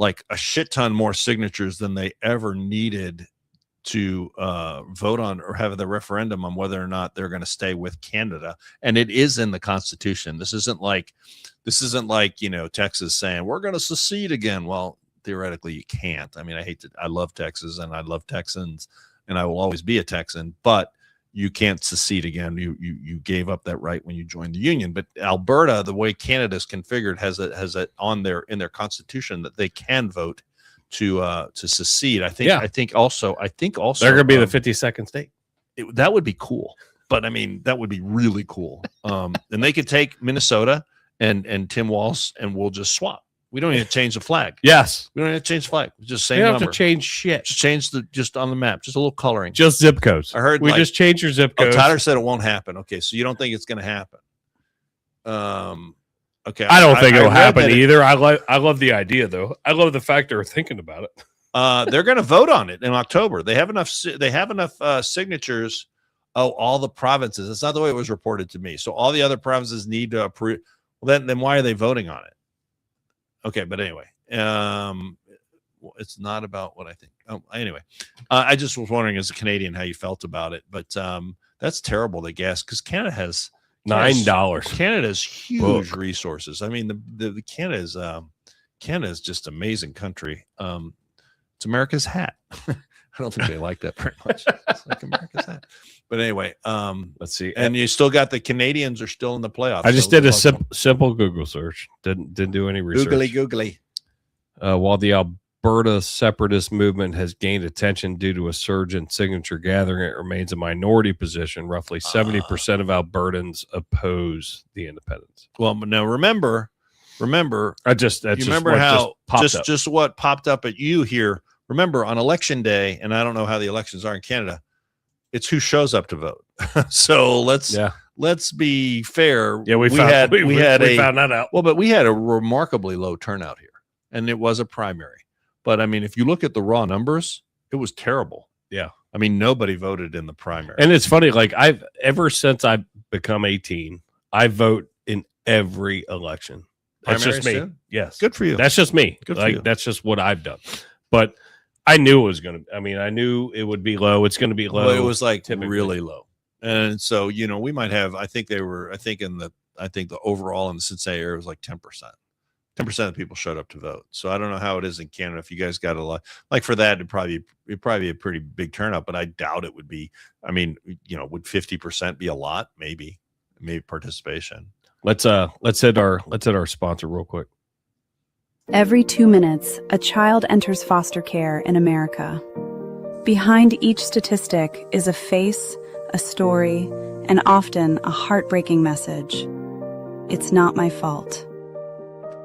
a shit ton more signatures than they ever needed to vote on or have the referendum on whether or not they're going to stay with Canada. And it is in the Constitution. This isn't like, Texas saying we're going to secede again. Well, theoretically you can't. I mean, I love Texas and I love Texans and I will always be a Texan, but you can't secede again. You gave up that right when you joined the union. But Alberta, the way Canada's configured, has it on in their constitution that they can vote to secede. I think also they're going to be the 52nd state. That would be cool. But I mean, that would be really cool. And they could take Minnesota and Tim Walz, and we'll just swap. We don't need to change the flag. Yes, we don't need to change the flag. Just same you don't number. have to change shit. Just change just on the map, just a little coloring, just zip codes. I heard we just change your zip codes. Tyler said it won't happen. Okay, so you don't think it's going to happen? Okay, I don't think it'll happen either. I love the idea though. I love the fact they're thinking about it. They're going to vote on it in October. They have enough. They have enough signatures. Oh, all the provinces. That's not the way it was reported to me. So all the other provinces need to approve. Well, then why are they voting on it? Okay, but anyway, it's not about what I think. Oh, anyway, I just was wondering as a Canadian how you felt about it. But that's terrible, the gas, because Canada has $9. Canada's huge resources. I mean, the Canada's just amazing country. It's America's hat. I don't think they like that very much. It's like America's hat. But anyway, let's see. And you still got the Canadians are still in the playoffs. I just did a simple Google search. Didn't do any research. Googly. While the Alberta separatist movement has gained attention due to a surge in signature gathering, it remains a minority position. Roughly 70% of Albertans oppose the independence. Well, now remember, remember what popped up at you here. Remember, on election day, and I don't know how the elections are in Canada, it's who shows up to vote. So let's be fair. Yeah, we found that out. Well, but we had a remarkably low turnout here, and it was a primary. But I mean, if you look at the raw numbers, it was terrible. Yeah, I mean, nobody voted in the primary. And it's funny, like ever since I've become 18, I vote in every election. That's Primaries just me. too? Yes, Good for you. That's just me. Good for you. That's just what I've done. But I knew it was going to. I mean, I knew it would be low. It's going to be low. Well, it was like typically. Really low, and so we might have. I think the overall in the Cincinnati area was like 10%. 10% of the people showed up to vote. So I don't know how it is in Canada. If you guys got a lot, like for that, it'd probably be a pretty big turnout. But I doubt it would be. I mean, would 50% be a lot? Maybe participation. Let's hit our sponsor real quick. Every 2 minutes, a child enters foster care in America. Behind each statistic is a face, a story, and often a heartbreaking message. It's not my fault.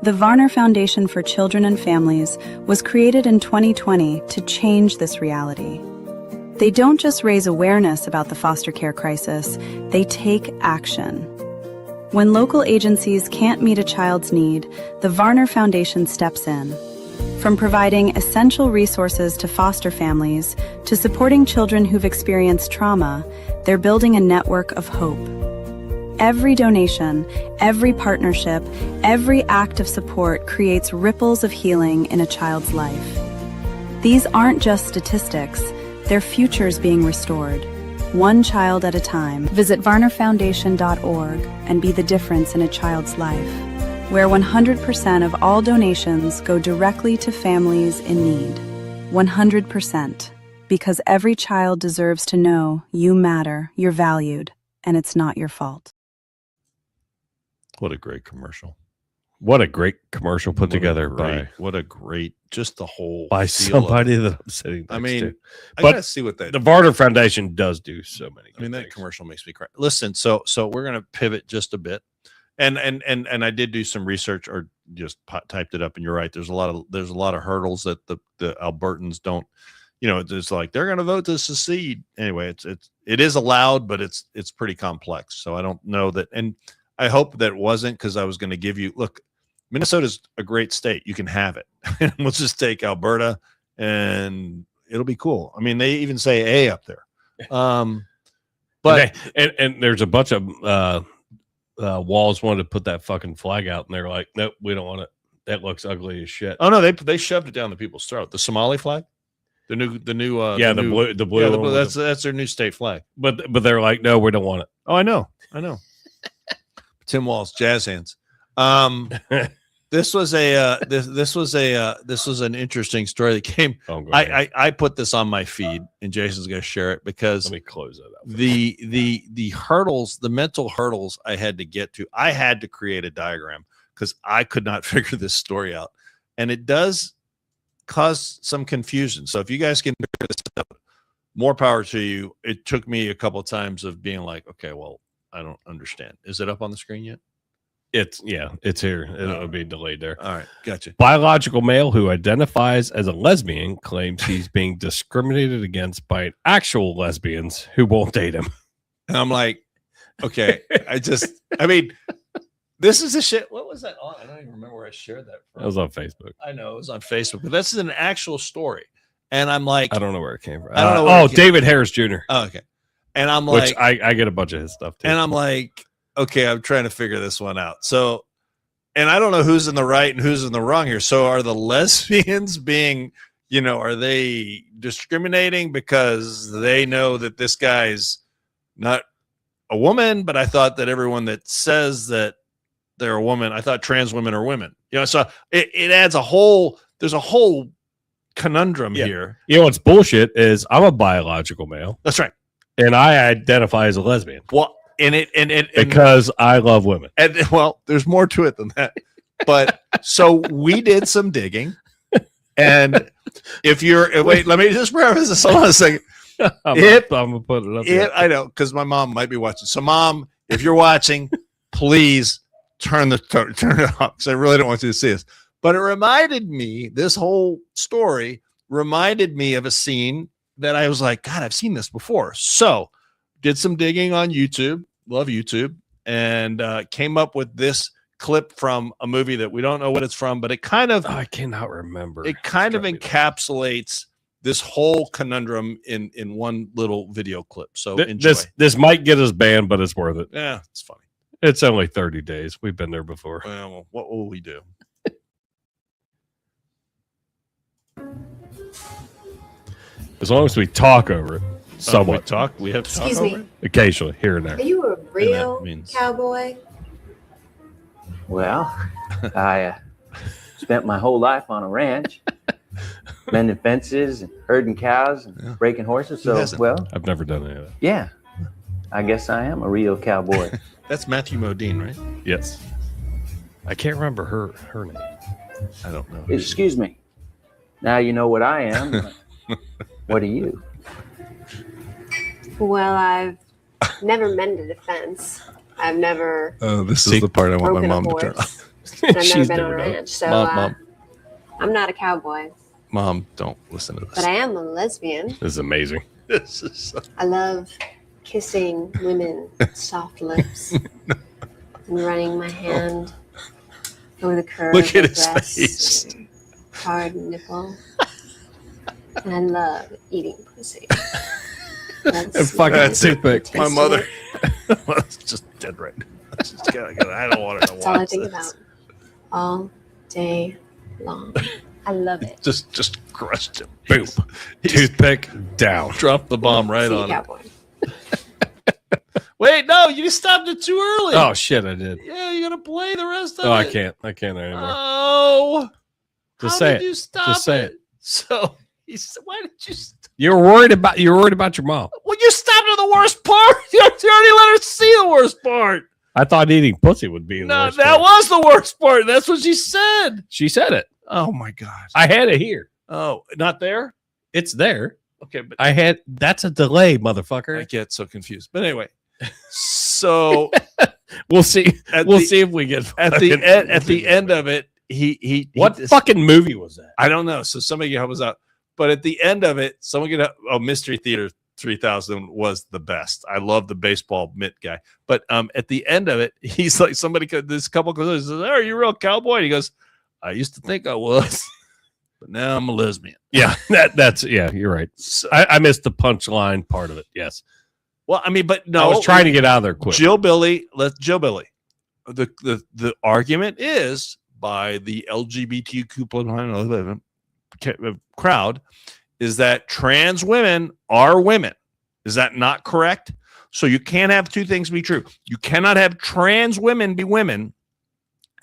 The Varner Foundation for Children and Families was created in 2020 to change this reality. They don't just raise awareness about the foster care crisis, they take action. When local agencies can't meet a child's need, the Varner Foundation steps in. From providing essential resources to foster families to supporting children who've experienced trauma, they're building a network of hope. Every donation, every partnership, every act of support creates ripples of healing in a child's life. These aren't just statistics, they're futures being restored. One child at a time. Visit varnerfoundation.org and be the difference in a child's life, where 100% of all donations go directly to families in need. 100%. Because every child deserves to know you matter, you're valued, and it's not your fault. What a great commercial. What a great commercial put together just the whole by somebody that I'm sitting next to. I gotta see what that the Varner Foundation does do so many. I mean, that commercial makes me cry. Listen, so we're gonna pivot just a bit, and I did do some research or just typed it up, and you're right. There's a lot of hurdles that the Albertans don't. It's like they're gonna vote to secede. Anyway, it is allowed, but it's pretty complex. So I don't know that, and I hope that it wasn't because I was going to give you look. Minnesota's a great state. You can have it. Let's just take Alberta and it'll be cool. I mean, they even say A up there. But and there's a bunch of Walls wanted to put that fucking flag out and they're like, nope, we don't want it. That looks ugly as shit. Oh no, they shoved it down the people's throat. The Somali flag? The new blue. Yeah, that's their new state flag. But they're like, no, we don't want it. Oh, I know. Tim Walz, jazz hands. this was an interesting story that came. Oh, go ahead. I put this on my feed, and Jason's going to share it because Let me close that up. the hurdles, the mental hurdles I had to get to. I had to create a diagram because I could not figure this story out, and it does cause some confusion. So if you guys can figure this out, more power to you. It took me a couple of times of being like, okay, well, I don't understand. Is it up on the screen yet? It's here. It'll be delayed there. All right, gotcha. Biological male who identifies as a lesbian claims he's being discriminated against by actual lesbians who won't date him. And I'm like, okay, I mean, this is the shit. What was that on? I don't even remember where I shared that from. That was on Facebook. I know it was on Facebook, but this is an actual story. And I'm like, I don't know where it came from. I don't know where it came David Harris Jr. Oh, okay. And I'm like, which I get a bunch of his stuff too. and I'm like, okay, I'm trying to figure this one out. So, and I don't know who's in the right and who's in the wrong here. So are the lesbians being, are they discriminating because they know that this guy's not a woman? But I thought that everyone that says that they're a woman, I thought trans women are women. So it adds there's a whole conundrum here. You know what's bullshit is I'm a biological male. That's right. And I identify as a lesbian. Well, and because I love women. And well, there's more to it than that. But so we did some digging. And wait, let me just preface this. Hold on a second. I'm gonna put it up here. I know, because my mom might be watching. So, Mom, if you're watching, please turn it off, because I really don't want you to see this. But it reminded me, this whole story reminded me of a scene that I was like, God, I've seen this before. So did some digging on YouTube, love YouTube, and came up with this clip from a movie that we don't know what it's from, but it kind of, I cannot remember. It kind of encapsulates this whole conundrum in one little video clip. So enjoy. This might get us banned, but it's worth it. Yeah, it's funny. It's only 30 days. We've been there before. Well, what will we do? As long as we talk over it. Somewhat. We have to talk Excuse over me. it? Occasionally, here and there. Are you a real means- cowboy? Well, I spent my whole life on a ranch, mending fences and herding cows and breaking horses. So, hasn't? well, I've never done any of that. yeah, I guess I am a real cowboy. That's Matthew Modine, right? Yes. I can't remember her name. I don't know. Excuse me. Now you know what I am. What are you? Well, I've never mended a fence. I've never Oh, this is the part I want my broken a mom to turn horse. off. And I've never She's been on a never done it. ranch. So Mom, I'm not a cowboy, Mom, don't listen to this. but I am a lesbian. This is amazing. This is so- I love kissing women with soft lips and running my hand over the curve Look at of his breast face. and hard nipple. And I love eating pussy. And fucking That's it. toothpick. My Tasting mother. it. It's just dead right now. I don't want her to That's all I watch think this. about all day long. I love it. Just crushed him. Boom. Toothpick down. Drop the bomb right See you, on him. cowboy. Wait, no, you stopped it too early. Oh shit, I did. Yeah, you gotta play the rest of Oh, it. I can't anymore. Oh, Just how say did it. you stop Just say it? So why did you? You're worried about your mom. Well, you stopped at the worst part. You already let her see the worst part. I thought eating pussy would be the No, worst that part. was the worst part. That's what she said. She said it. Oh my god. I had it here. Oh, not there. It's there. Okay, but That's a delay, motherfucker. I get so confused. But anyway, so We'll see. At We'll the- see if we get at the end of it, he What he, fucking movie was that? I don't know. So somebody can help us out. But at the end of it, someone get Mystery Theater 3000 was the best. I love the baseball mitt guy. But at the end of it, he's like, this couple goes, says, "Are you a real cowboy?" And he goes, "I used to think I was, but now I'm a lesbian." Yeah, you're right. So, I missed the punchline part of it. Yes. well, I mean, but no, I was trying to get out of there quick. Jill Billy. The argument is by the LGBTQ crowd is that trans women are women. Is that not correct? So you can't have two things be true. You cannot have trans women be women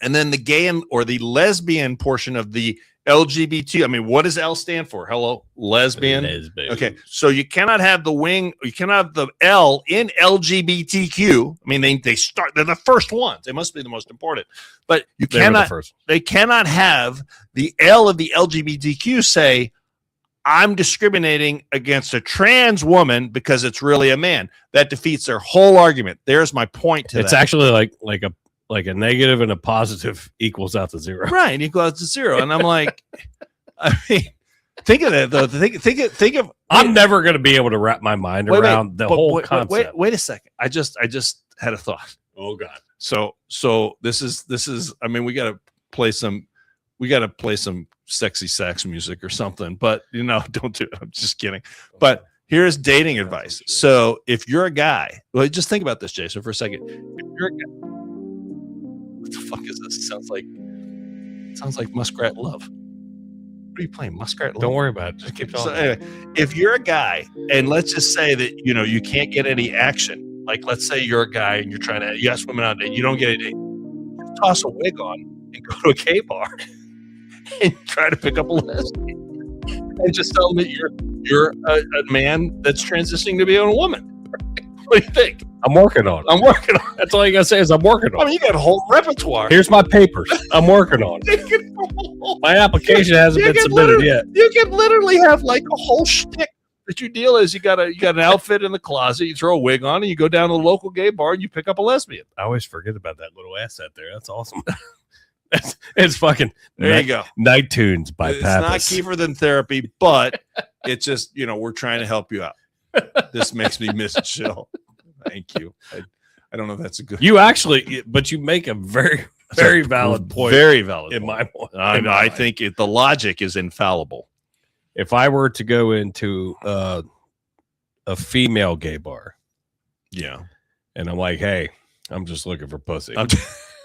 And then the gay or the lesbian portion of the LGBT. I mean, what does L stand for? Hello, lesbian. Okay, so you cannot have the wing. You cannot have the L in LGBTQ. I mean, they're the first ones. They must be the most important. But they cannot have the L of the LGBTQ say, I'm discriminating against a trans woman because it's really a man. That defeats their whole argument. There's my point to that. It's actually like a negative and a positive equals out to zero. Right, equals out to zero. And I'm like, I mean, think of that though. Think of. I'm never going to be able to wrap my mind around the whole concept. Wait a second. I just had a thought. Oh God. So this is. I mean, we got to play some sexy sax music or something. But don't do it. I'm just kidding. But here's dating advice. So if you're a guy, well, just think about this, Jason, for a second. If you're a guy. What the fuck is this? It sounds like Muskrat Love. What are you playing? Muskrat Love? Don't worry about it. Just keep talking. So anyway, if you're a guy and let's just say that you can't get any action, like let's say you're a guy and you're trying to ask women out, and you don't get any, you toss a wig on and go to a gay bar and try to pick up a lesbian and just tell them that you're a man that's transitioning to be a woman. What do you think? I'm working on it. That's all you gotta say is I'm working on it. I mean, you got a whole repertoire. Here's my papers. I'm working on it. My application hasn't been submitted yet. You can literally have like a whole shtick that you deal is you got an outfit in the closet, you throw a wig on, and you go down to the local gay bar and you pick up a lesbian. I always forget about that little asset there. That's awesome. It's fucking there you go. Night Tunes by Pappas. It's not Kiefer Than Therapy, but it's just we're trying to help you out. This makes me miss chill. Thank you. I don't know if that's a good. But you make a very, very valid point. Very valid in my point. I think the logic is infallible. If I were to go into a female gay bar, yeah, and I'm like, hey, I'm just looking for pussy,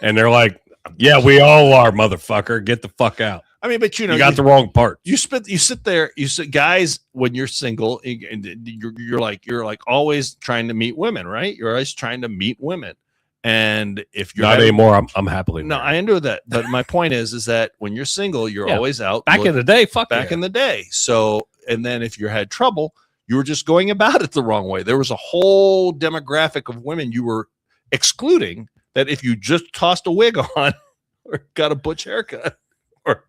and they're like, yeah, we all are, motherfucker. Get the fuck out. I mean, but you got the wrong part. You sit there. Guys, when you're single, and you're like always trying to meet women, right? You're always trying to meet women, and if you're not anymore, I'm happily no, married. I know that. But my point is that when you're single, you're always out. Back in the day, in the day. So, and then if you had trouble, you were just going about it the wrong way. There was a whole demographic of women you were excluding. That if you just tossed a wig on or got a butch haircut or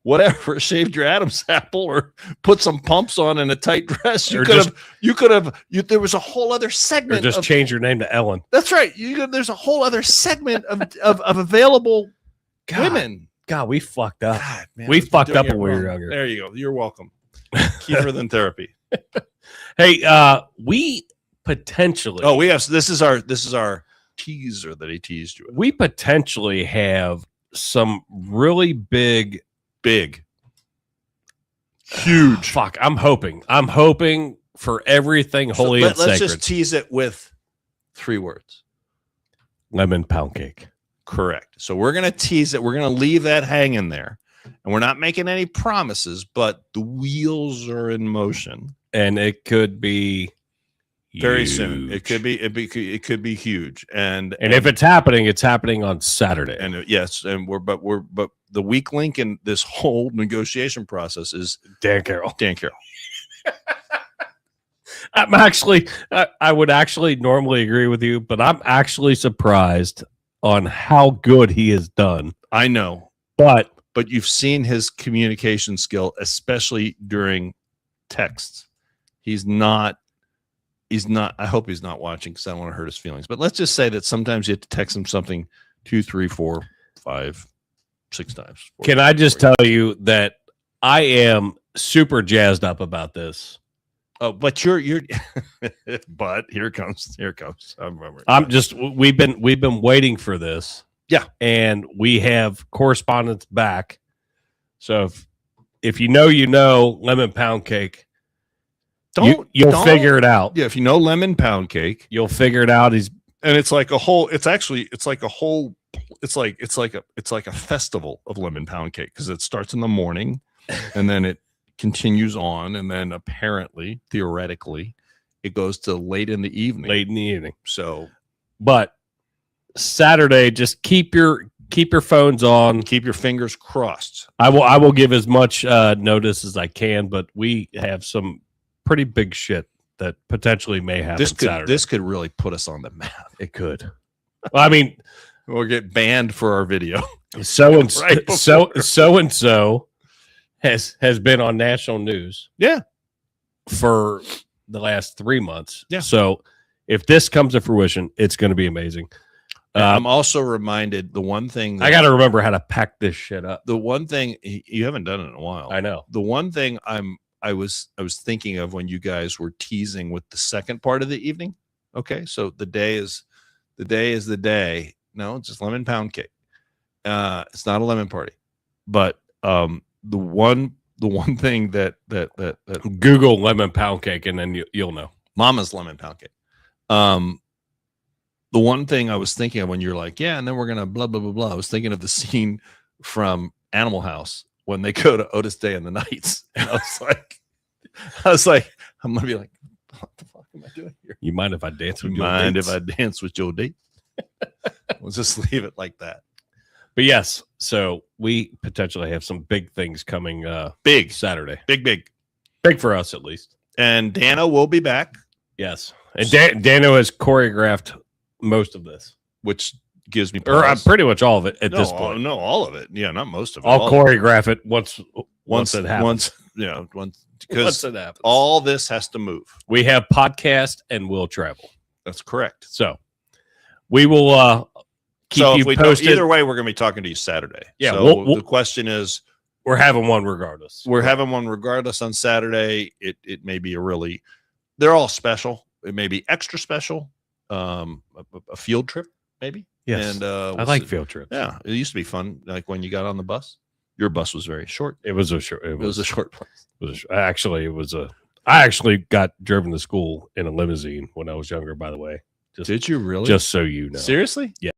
whatever, shaved your Adam's apple or put some pumps on in a tight dress, there was a whole other segment. Or just change your name to Ellen. That's right. There's a whole other segment of available women. God, we fucked up. God, man, we fucked up when we were younger. There you go. You're welcome. Kiefer Than Therapy. Hey, we potentially. Oh, this is our teaser that he teased you with. We potentially have some really big, huge. Fuck, I'm hoping for everything holy and sacred. Let's just tease it with 3 words. Lemon pound cake. Correct. So we're going to tease it. We're going to leave that hanging there. And we're not making any promises, but the wheels are in motion. And it could be very soon. It could be huge. And if it's happening on Saturday. And yes, and but the weak link in this whole negotiation process is Dan Carroll. I would actually normally agree with you, but I'm actually surprised on how good he has done. I know, but you've seen his communication skill, especially during texts. He's not. I hope he's not watching because I don't want to hurt his feelings. But let's just say that sometimes you have to text him something 2, 3, 4, 5, 6 times. Can I just tell you that I am super jazzed up about this? Oh, but you're but here comes. We've been waiting for this. Yeah. And we have correspondence back. So if you know lemon pound cake, you'll figure it out. Yeah, if you know lemon pound cake, you'll figure it out. It's like a festival of lemon pound cake because it starts in the morning and then it continues on, and then apparently, theoretically, it goes to late in the evening. Late in the evening. So, but Saturday, just keep your keep your phones on. Keep your fingers crossed. I will give as much notice as I can, but we have some pretty big shit that potentially may happen Saturday. This could really put us on the map. It could. Well, I mean, we'll get banned for our video. So and so has been on national news. Yeah. For the last 3 months. Yeah. So if this comes to fruition, it's going to be amazing. I'm also reminded the one thing I got to remember how to pack this shit up. The one thing you haven't done it in a while. I know. The one thing I was thinking of when you guys were teasing with the second part of the evening. Okay, so the day is the day. No, it's just lemon pound cake. It's not a lemon party, but the one thing that Google lemon pound cake and then you'll know. Mama's lemon pound cake. The one thing I was thinking of when you're like, yeah, and then we're gonna blah blah blah blah. I was thinking of the scene from Animal House when they go to Otis Day in the Nights, and I was like, I'm gonna be like, what the fuck am I doing here? You mind if I dance with if I dance with Joe D? We'll just leave it like that. But yes, so we potentially have some big things coming. Big Saturday, big for us at least. And Dano will be back. Yes, and Dano has choreographed most of this, which gives me pretty much all of it at this point. No, all of it. Yeah, not most of it. I'll choreograph it once it happens. Because it happens. All this has to move. We have podcast and we'll travel. That's correct. So we will keep you posted. Either way, we're going to be talking to you Saturday. Yeah. So the question is, we're having one regardless. We're having one regardless on Saturday. It may be they're all special. It may be extra special. A field trip, maybe. Yes. And I like field trips. Yeah, it used to be fun. Like when you got on the bus. Your bus was very short. It was a short. It was a short place. I actually got driven to school in a limousine when I was younger. By the way, Did you really? Just so you know. Seriously? Yeah.